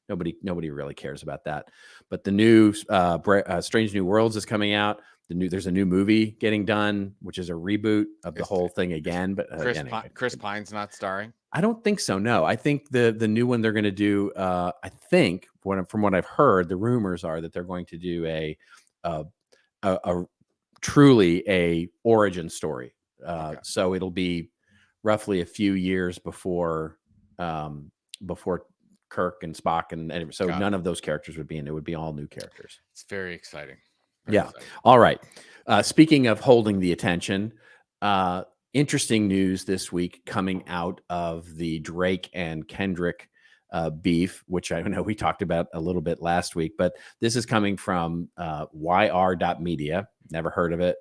nobody really cares about that. But the new Strange New Worlds is coming out. There's a new movie getting done, which is a reboot of the whole thing again. But Chris Pine's not starring. I don't think so. No, I think the new one they're going to do. I think from what I've heard, the rumors are that they're going to do a truly a origin story. So it'll be roughly a few years before Kirk and Spock, and so none of those characters would be in. It would be all new characters. It's very exciting. All right. Speaking of holding the attention, interesting news this week coming out of the Drake and Kendrick beef, which I know we talked about a little bit last week, but this is coming from yr.media. Never heard of it.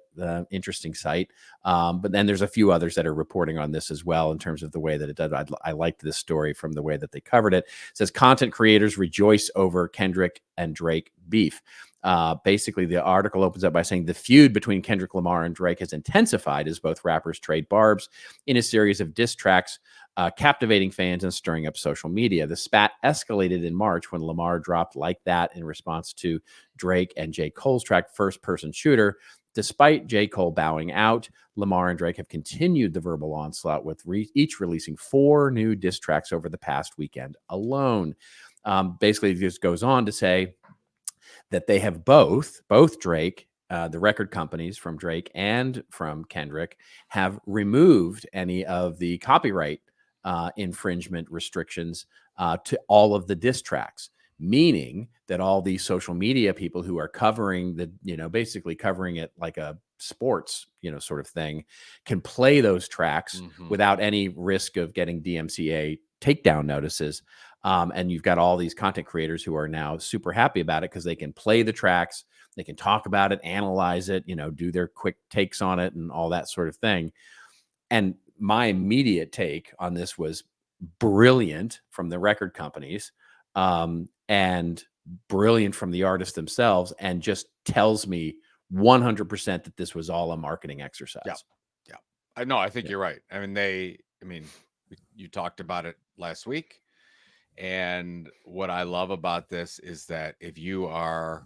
Interesting site. But then there's a few others that are reporting on this as well in terms of the way that it does. I liked this story from the way that they covered it. It says content creators rejoice over Kendrick and Drake beef. Basically, the article opens up by saying the feud between Kendrick Lamar and Drake has intensified as both rappers trade barbs in a series of diss tracks, captivating fans and stirring up social media. The spat escalated in March when Lamar dropped Like That in response to Drake and J. Cole's track First Person Shooter. Despite J. Cole bowing out, Lamar and Drake have continued the verbal onslaught, with each releasing 4 new diss tracks over the past weekend alone. Basically, this goes on to say that they have both Drake, the record companies from Drake and from Kendrick, have removed any of the copyright infringement restrictions to all of the diss tracks. meaning that all these social media people who are covering the, basically covering it like a sports, sort of thing, can play those tracks without any risk of getting DMCA takedown notices. And you've got all these content creators who are now super happy about it because they can play the tracks, they can talk about it, analyze it, do their quick takes on it and all that sort of thing. And my immediate take on this was brilliant from the record companies, and brilliant from the artists themselves, and just tells me 100% that this was all a marketing exercise. Yeah. I think you're right. I mean, you talked about it last week. And what I love about this is that if you are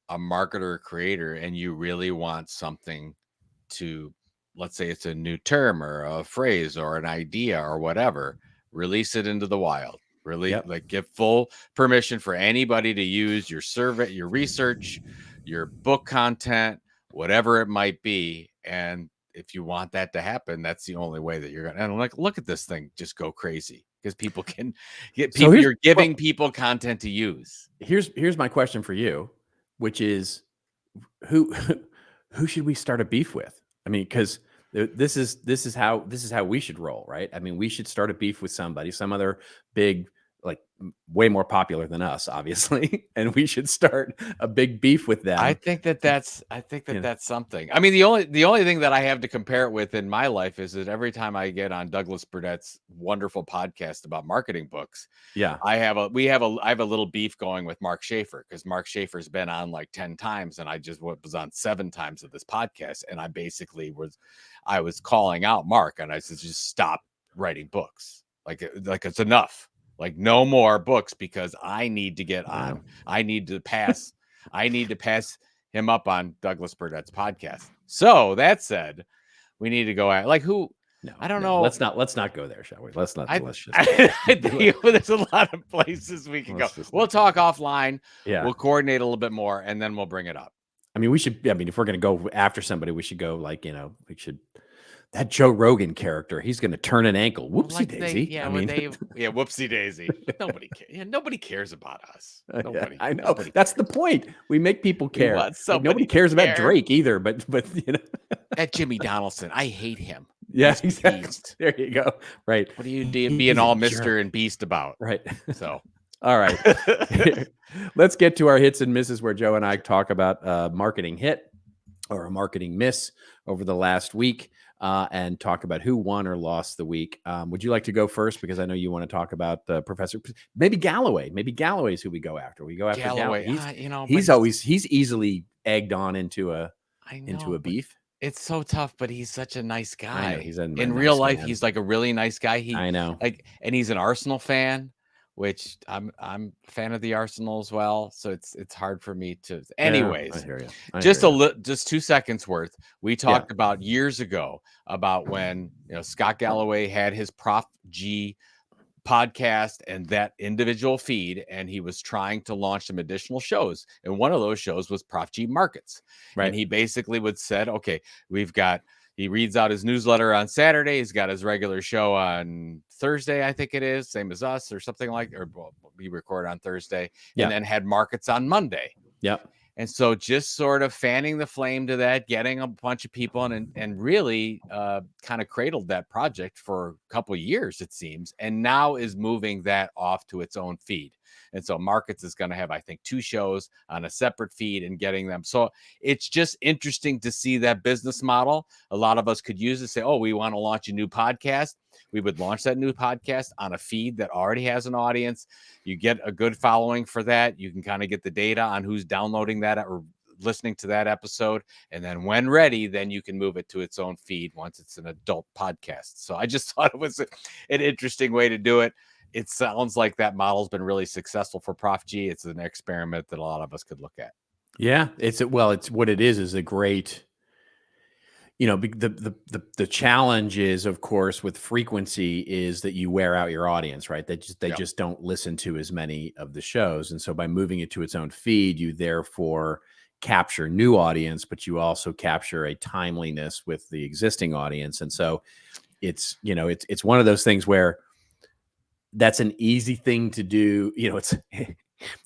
a marketer or creator and you really want something to, let's say it's a new term or a phrase or an idea or whatever, release it into the wild. Really, like, give full permission for anybody to use your survey, your research, your book content, whatever it might be. And if you want that to happen, that's the only way that you're going to, and like, look at this thing just go crazy because people can get people. So you're giving people content to use. Here's my question for you, which is who should we start a beef with? I mean, because this is how we should roll, right? I mean, we should start a beef with somebody, some other big, like, way more popular than us, obviously, and we should start a big beef with them. I think that's something. I mean, the only thing that I have to compare it with in my life is that every time I get on Douglas Burnett's wonderful podcast about marketing books, I have a little beef going with Mark Schaefer, because Mark Schaefer's been on like 10 times and I just was on 7 times of this podcast, and I basically was calling out Mark and I said, just stop writing books. Like it's enough. Like, no more books, because I need to get on. I need to pass him up on Douglas Burnett's podcast. So that said, we need to go at, like, who? No, I don't know. Let's not go there, shall we? Let's just. I think there's a lot of places we can go. We'll talk offline. Yeah, we'll coordinate a little bit more, and then we'll bring it up. I mean, we should. I mean, if we're going to go after somebody, we should go like, we should. That Joe Rogan character, he's going to turn an ankle. Whoopsie daisy. Whoopsie daisy. Nobody cares. Yeah, nobody cares about us. Nobody. I know. That's the point. We make people care. Like, nobody cares about Drake either. But that Jimmy Donaldson, I hate him. Yeah, exactly. There you go. Right. What are you being all Mr. and Beast about? Right. So. All right. Let's get to our hits and misses, where Joe and I talk about a marketing hit or a marketing miss over the last week, and talk about who won or lost the week. Would you like to go first? Because I know you want to talk about Professor, maybe Galloway. Maybe Galloway's who we go after. We go after Galloway. He's easily egged on into a beef. It's so tough, but he's such a nice guy. He's in real life. He's like a really nice guy. I know. And he's an Arsenal fan, which I'm a fan of the Arsenal as well. So it's hard for me to. Anyways, I hear you. Just 2 seconds worth. We talked about years ago about when Scott Galloway had his Prof G podcast and that individual feed, and he was trying to launch some additional shows, and one of those shows was Prof G Markets. Right. And he basically said, okay, he reads out his newsletter on Saturday. He's got his regular show on Thursday, I think it is, same as us or something we record on Thursday, and then had markets on Monday. Yep. And so just sort of fanning the flame to that, getting a bunch of people and really kind of cradled that project for a couple of years, it seems, and now is moving that off to its own feed. And so Markets is going to have, I think, 2 shows on a separate feed and getting them. So it's just interesting to see that business model. A lot of us could use it, say, oh, we want to launch a new podcast. We would launch that new podcast on a feed that already has an audience. You get a good following for that. You can kind of get the data on who's downloading that or listening to that episode. And then when ready, then you can move it to its own feed once it's an adult podcast. So I just thought it was an interesting way to do it. It sounds like that model's been really successful for Prof G. It's an experiment that a lot of us could look at. Yeah, it's what it is a great, the challenge is, of course, with frequency is that you wear out your audience, right? They just don't listen to as many of the shows. And so by moving it to its own feed, you therefore capture new audience, but you also capture a timeliness with the existing audience. And so it's one of those things where that's an easy thing to do.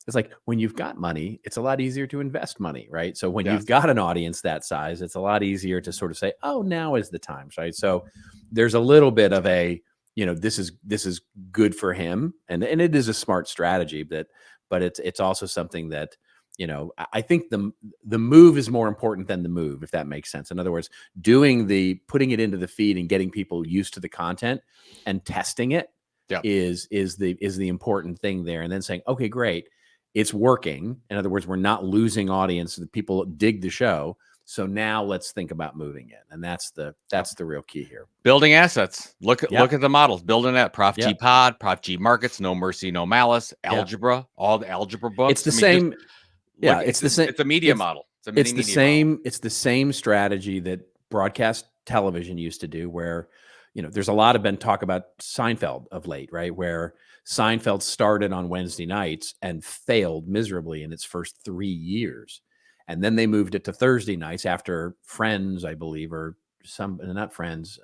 it's like when you've got money, it's a lot easier to invest money, right? So when Yes. you've got an audience that size, it's a lot easier to sort of say, oh, now is the time, right? So there's a little bit of a, this is good for him, and it is a smart strategy, but it's also something that, I think the move is more important than the move, if that makes sense. In other words, putting it into the feed and getting people used to the content and testing it is the important thing there. And then saying, okay, great, it's working. In other words, we're not losing audience. The people dig the show. So now let's think about moving it. And that's the real key here. Building assets. Look at the models. Building that Prof G Pod, Prof G Markets, No Mercy, No Malice, Algebra, all the algebra books. It's the same. It's the same. It's a media model. It's the same. It's the same strategy that broadcast television used to do, where, there's a lot of been talk about Seinfeld of late, right? Where Seinfeld started on Wednesday nights and failed miserably in its first 3 years. And then they moved it to Thursday nights after Friends, I believe, or not Friends.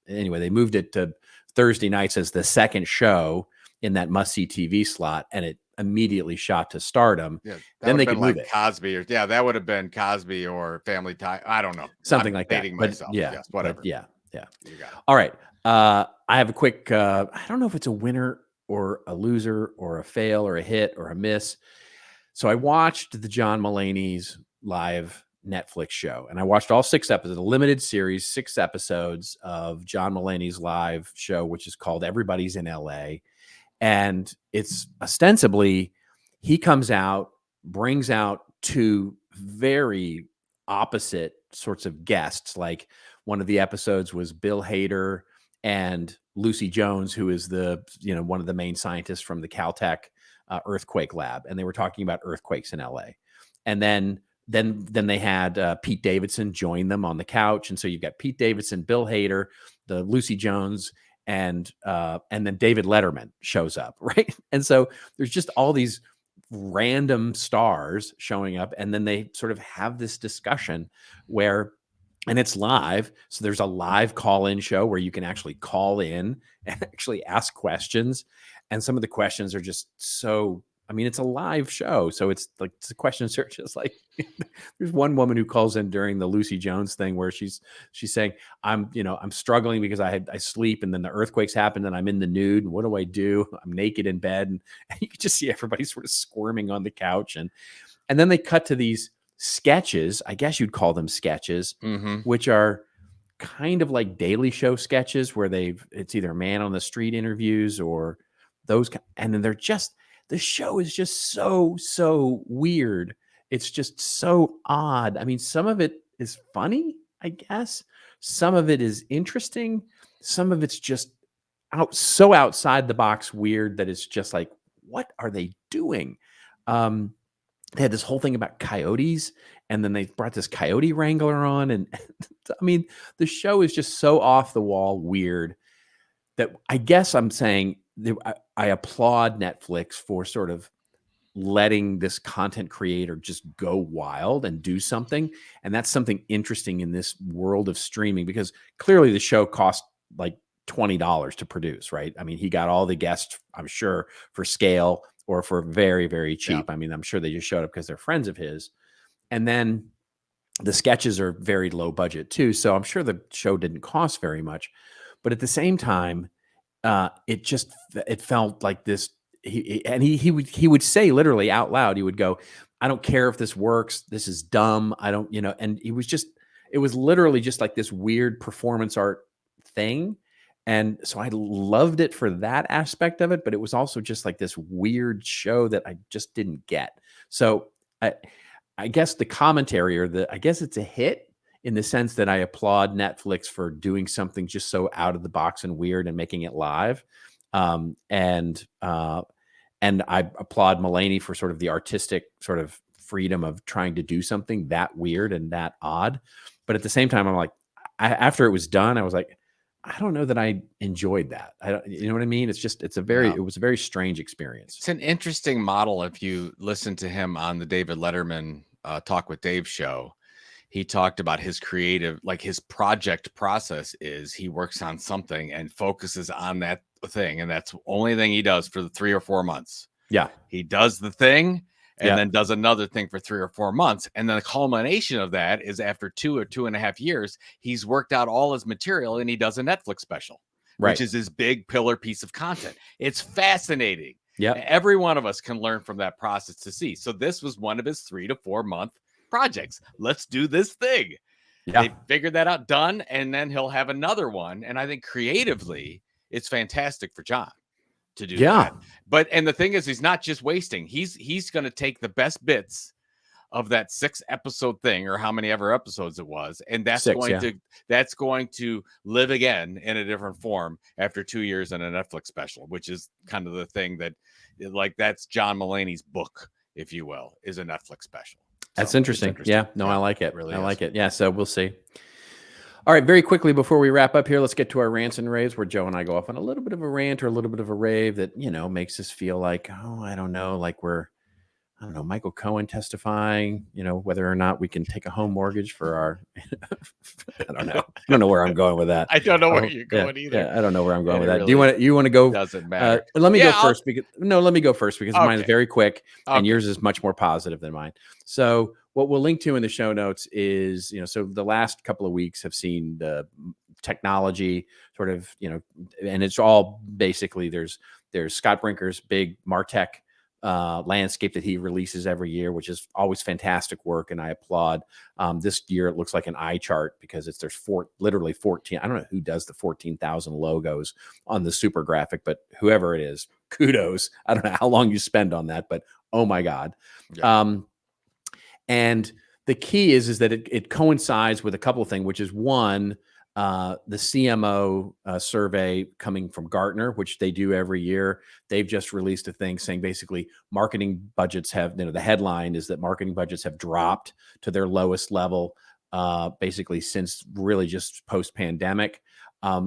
Anyway, they moved it to Thursday nights as the second show in that must-see TV slot, and it immediately shot to stardom. Yeah, then they could move it. Cosby, or that would have been Cosby or Family Tie. I don't know, something like that. Myself. Yes, whatever. Yeah. You got it. All right. I have a quick. I don't know if it's a winner or a loser or a fail or a hit or a miss. So I watched the John Mulaney's live Netflix show, and I watched all 6 episodes, a limited series, 6 episodes of John Mulaney's live show, which is called Everybody's in LA. And it's ostensibly, he comes out, brings out 2 very opposite sorts of guests. Like, one of the episodes was Bill Hader and Lucy Jones, who is one of the main scientists from the Caltech earthquake lab. And they were talking about earthquakes in LA. And then they had Pete Davidson join them on the couch. And so you've got Pete Davidson, Bill Hader, the Lucy Jones, and then David Letterman shows up, right? And so there's just all these random stars showing up, and then they sort of have this discussion and it's live. So there's a live call-in show where you can actually call in and actually ask questions. And some of the questions are just so, it's a live show. So it's like, the questions are just like, there's one woman who calls in during the Lucy Jones thing where she's saying, I'm struggling because I sleep, and then the earthquakes happened and I'm in the nude. And what do I do? I'm naked in bed. And you can just see everybody sort of squirming on the couch. And then they cut to these sketches. I guess you'd call them sketches, which are kind of like Daily Show sketches where it's either man on the street interviews or those. And then the show is just so weird. It's just so odd. Some of it is funny, I guess. Some of it is interesting. Some of it's just so outside the box weird that it's just like, what are they doing? They had this whole thing about coyotes, and then they brought this coyote wrangler on. And the show is just so off the wall weird that I guess I'm saying I applaud Netflix for sort of letting this content creator just go wild and do something. And that's something interesting in this world of streaming, because clearly the show cost like $20 to produce, right? He got all the guests, I'm sure, for scale or for very, very cheap. Yeah. I'm sure they just showed up because they're friends of his. And then the sketches are very low budget too. So I'm sure the show didn't cost very much. But at the same time, it felt like this. He would say literally out loud, he would go, I don't care if this works. This is dumb. I don't, and it was literally just like this weird performance art thing. And so I loved it for that aspect of it, but it was also just like this weird show that I just didn't get. So I guess the commentary, I guess it's a hit in the sense that I applaud Netflix for doing something just so out of the box and weird and making it live. And I applaud Mulaney for sort of the artistic sort of freedom of trying to do something that weird and that odd. But at the same time, I'm like, after it was done, I was like, I don't know that I enjoyed that. You know what I mean? It was a very strange experience. It's an interesting model. If you listen to him on the David Letterman Talk with Dave show, he talked about his creative, like his project process is he works on something and focuses on that thing. And that's the only thing he does for the 3 or 4 months. Yeah. He does the thing and Yeah. then does another thing for 3 or 4 months. And then the culmination of that is after 2 or 2.5 years, he's worked out all his material and he does a Netflix special, which Right. is his big pillar piece of content. It's fascinating. Yeah. Every one of us can learn from that process to see. So this was one of his 3 to 4 month projects. Let's do this thing. Yeah. They figured that out, done, and then he'll have another one. And I think creatively, it's fantastic for John to do that. But and the thing is, he's not just wasting. He's going to take the best bits of that 6-episode thing, or how many ever episodes it was, and that's going to live again in a different form after 2 years in a Netflix special, which is kind of the thing that, like, that's John Mulaney's book, if you will, is a Netflix special. That's interesting. Yeah. No, I like it. Really I like it. Yeah. So we'll see. All right, very quickly before we wrap up here, let's get to our rants and raves, where Joe and I go off on a little bit of a rant or a little bit of a rave that, makes us feel like, I don't know, like Michael Cohen testifying, whether or not we can take a home mortgage for our, I don't know. I don't know where I'm going with that. I don't know where you're going either. Yeah, I don't know where I'm going with that. Really Do you want to go? Doesn't matter. Let me go first because mine is very quick and yours is much more positive than mine. So what we'll link to in the show notes is, so the last couple of weeks have seen the technology sort of, and it's all basically there's Scott Brinker's big MarTech landscape that he releases every year, which is always fantastic work, and I applaud. This year it looks like an eye chart because there's literally 14. I don't know who does the 14,000 logos on the super graphic, but whoever it is, kudos. I don't know how long you spend on that, but oh my God. Yeah. And the key is that it coincides with a couple of things, which is one, the CMO survey coming from Gartner, which they do every year. They've just released a thing saying basically marketing budgets have, the headline is that marketing budgets have dropped to their lowest level basically since really just post-pandemic.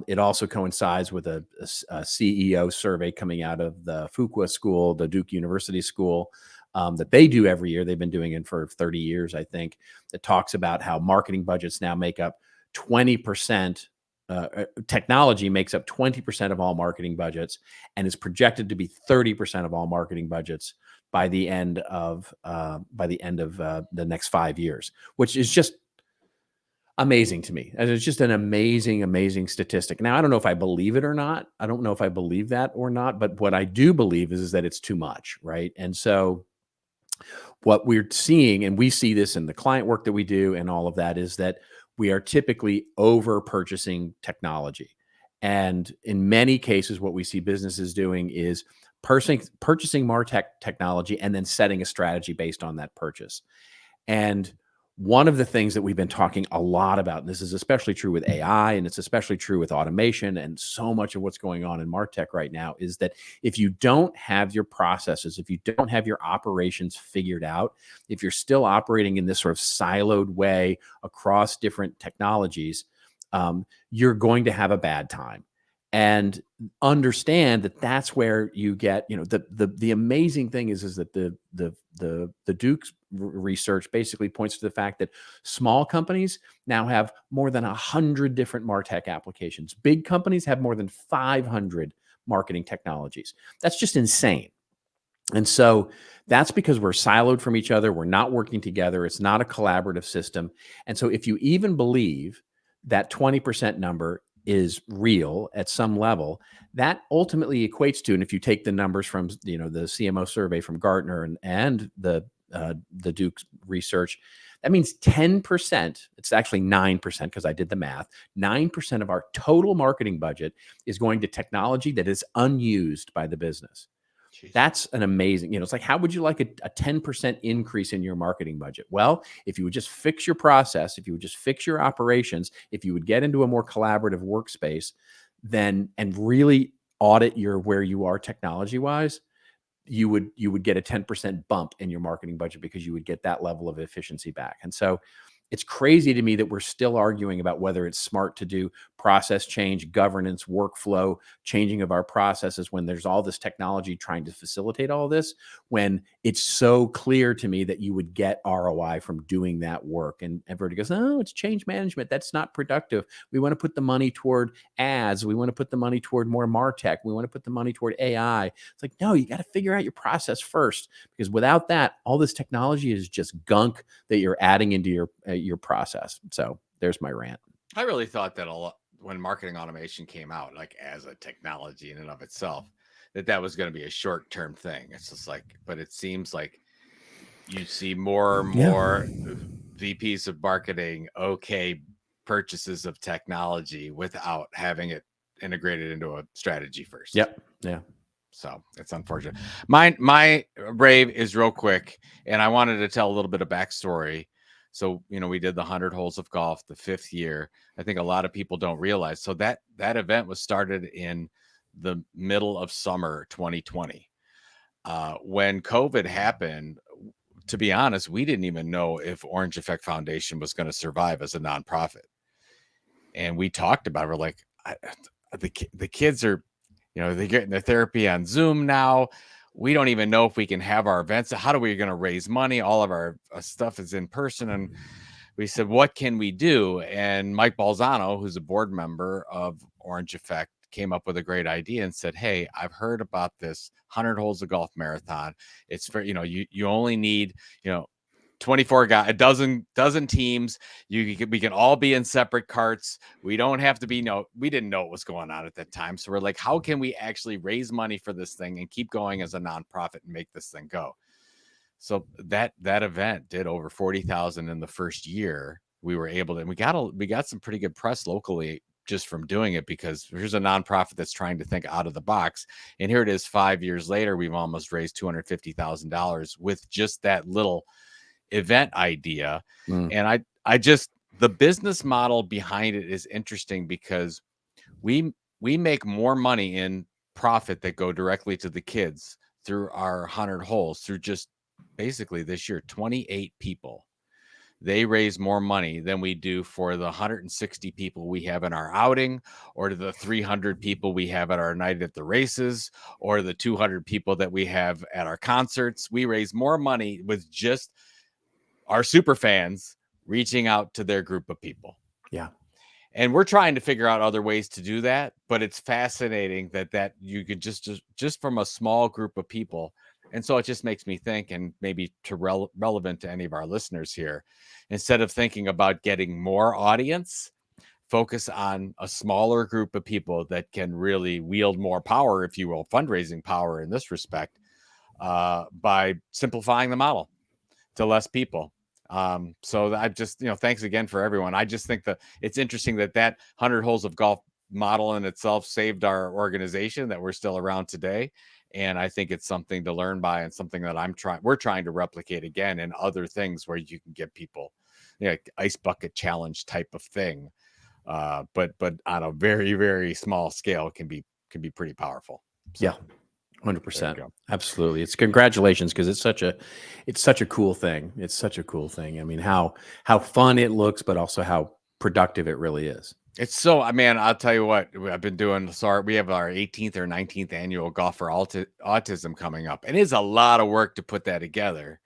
It also coincides with a CEO survey coming out of the Fuqua School, the Duke University School, that they do every year. They've been doing it for 30 years, I think, that talks about how marketing budgets now make up 20%. Technology makes up 20% of all marketing budgets and is projected to be 30% of all marketing budgets by the end of the next 5 years, which is just amazing to me. And it's just an amazing, amazing statistic. Now, I don't know if I believe it or not. I don't know if I believe that or not, but what I do believe is that it's too much, right? And so what we're seeing, and we see this in the client work that we do and all of that, is that we are typically over purchasing technology. And in many cases, what we see businesses doing is purchasing MarTech technology and then setting a strategy based on that purchase. And one of the things that we've been talking a lot about, and this is especially true with AI, and it's especially true with automation and so much of what's going on in MarTech right now, is that if you don't have your processes, if you don't have your operations figured out, if you're still operating in this sort of siloed way across different technologies, you're going to have a bad time. And understand that that's where you get, the amazing thing is that the Duke's research basically points to the fact that small companies now have more than 100 different MarTech applications. Big companies have more than 500 marketing technologies. That's just insane. And so that's because we're siloed from each other. We're not working together. It's not a collaborative system. And so if you even believe that 20% number is real at some level, that ultimately equates to, and if you take the numbers from the CMO survey from Gartner and the Duke's research, that means 10%. It's actually 9% because I did the math. 9% of our total marketing budget is going to technology that is unused by the business. Jeez. That's an amazing, it's like, how would you like a 10% increase in your marketing budget? Well, if you would just fix your process, if you would just fix your operations, if you would get into a more collaborative workspace, and really audit where you are technology wise, you would get a 10% bump in your marketing budget because you would get that level of efficiency back. And so it's crazy to me that we're still arguing about whether it's smart to do process change, governance, workflow, changing of our processes, when there's all this technology trying to facilitate all this, when it's so clear to me that you would get ROI from doing that work. And everybody goes, oh, it's change management. That's not productive. We want to put the money toward ads. We want to put the money toward more MarTech. We want to put the money toward AI. It's like, no, you got to figure out your process first, because without that, all this technology is just gunk that you're adding into your process. So there's my rant. I really thought that a lot when marketing automation came out, like as a technology in and of itself, that was going to be a short-term thing. It's just like, but it seems like you see more and more VPs of marketing purchases of technology without having it integrated into a strategy first. Yep. Yeah. So it's unfortunate. My rave is real quick, and I wanted to tell a little bit of backstory. So, we did the 100 holes of golf, the 5th year. I think a lot of people don't realize. So that event was started in the middle of summer 2020. When COVID happened, to be honest, we didn't even know if Orange Effect Foundation was going to survive as a nonprofit. And we talked about it. We're like, the kids are, they're getting their therapy on Zoom now. We don't even know if we can have our events. How are we going to raise money? All of our stuff is in person. And we said, what can we do? And Mike Balzano, who's a board member of Orange Effect, came up with a great idea and said, hey, I've heard about this 100 holes of golf marathon. It's for, you only need, 24 guys, a dozen teams. We can all be in separate carts. We don't have to be, we didn't know what was going on at that time. So we're like, how can we actually raise money for this thing and keep going as a nonprofit and make this thing go? So that event did over 40,000 in the first year. We were able to, and we got some pretty good press locally just from doing it, because here's a nonprofit that's trying to think out of the box. And here it is 5 years later, we've almost raised $250,000 with just that little event idea. And I just, the business model behind it is interesting, because we make more money in profit that go directly to the kids through our 100 holes, through just basically this year, 28 people. They raise more money than we do for the 160 people we have in our outing, or to the 300 people we have at our night at the races, or the 200 people that we have at our concerts. We raise more money with just our super fans reaching out to their group of people. Yeah. And we're trying to figure out other ways to do that, but it's fascinating that you could just from a small group of people. And so it just makes me think, and maybe relevant to any of our listeners here, instead of thinking about getting more audience, focus on a smaller group of people that can really wield more power, if you will, fundraising power in this respect, by simplifying the model to less people. So I just, thanks again for everyone. I just think that it's interesting that 100 holes of golf model in itself saved our organization, that we're still around today. And I think it's something to learn by, and something that we're trying to replicate again in other things where you can get people, ice bucket challenge type of thing. But on a very, very small scale can be pretty powerful. So. Yeah. 100%. Absolutely. It's congratulations, because it's such a cool thing. It's such a cool thing. I mean, how fun it looks, but also how productive it really is. It's so, I'll tell you what, I've been doing. Sorry, we have our 18th or 19th annual Golf for Autism coming up, and it's a lot of work to put that together.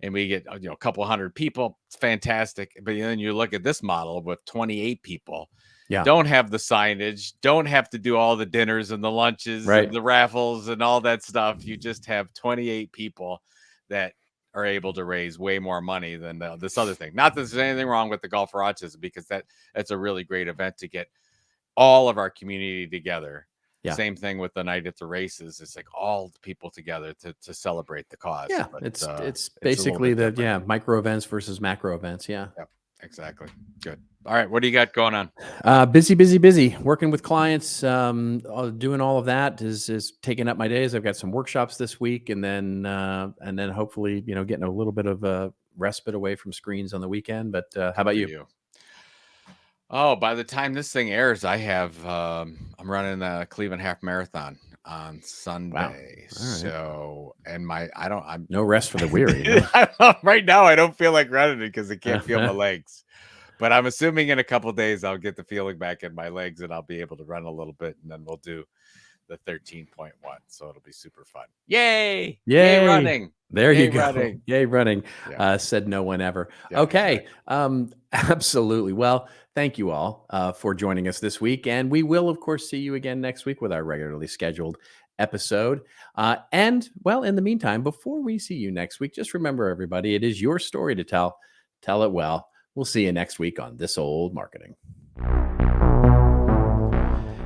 And we get, a couple hundred people. It's fantastic. But then you look at this model with 28 people. Yeah. Don't have the signage, don't have to do all the dinners and the lunches, right, and the raffles and all that stuff. You just have 28 people that are able to raise way more money than this other thing. Not that there's anything wrong with the Golf for Autism, because that's a really great event to get all of our community together. Yeah. Same thing with the night at the races. It's like all the people together to celebrate the cause. Yeah, but, it's basically the micro events versus macro events. Yeah. Yep. Exactly. Good. All right. What do you got going on? Busy. Working with clients, doing all of that is taking up my days. I've got some workshops this week, and then hopefully, getting a little bit of a respite away from screens on the weekend. But how about you? Oh, by the time this thing airs, I have I'm running the Cleveland Half Marathon on Sunday. Wow. Right. So, and I'm no rest for the weary. Right now I don't feel like running it because I can't feel my legs. But I'm assuming in a couple of days I'll get the feeling back in my legs and I'll be able to run a little bit, and then we'll do the 13.1. So it'll be super fun. Yay! Yay running! There Yay you go. Running. Yay running. Yeah. Said no one ever. Yeah, okay. Exactly. Absolutely. Well, thank you all for joining us this week. And we will, of course, see you again next week with our regularly scheduled episode. And well, in the meantime, before we see you next week, just remember, everybody, it is your story to tell. Tell it well. We'll see you next week on This Old Marketing.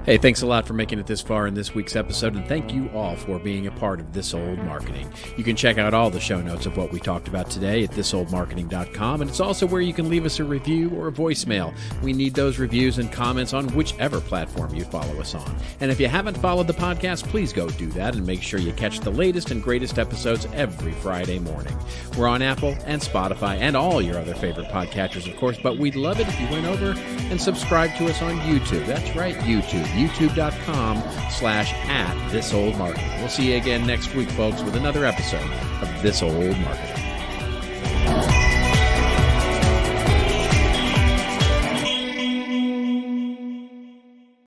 Hey, thanks a lot for making it this far in this week's episode, and thank you all for being a part of This Old Marketing. You can check out all the show notes of what we talked about today at thisoldmarketing.com, and it's also where you can leave us a review or a voicemail. We need those reviews and comments on whichever platform you follow us on. And if you haven't followed the podcast, please go do that and make sure you catch the latest and greatest episodes every Friday morning. We're on Apple and Spotify and all your other favorite podcatchers, of course, but we'd love it if you went over and subscribe to us on YouTube. That's right, YouTube. youtube.com/@thisoldmarketing. We'll see you again next week, folks, with another episode of This Old Marketing.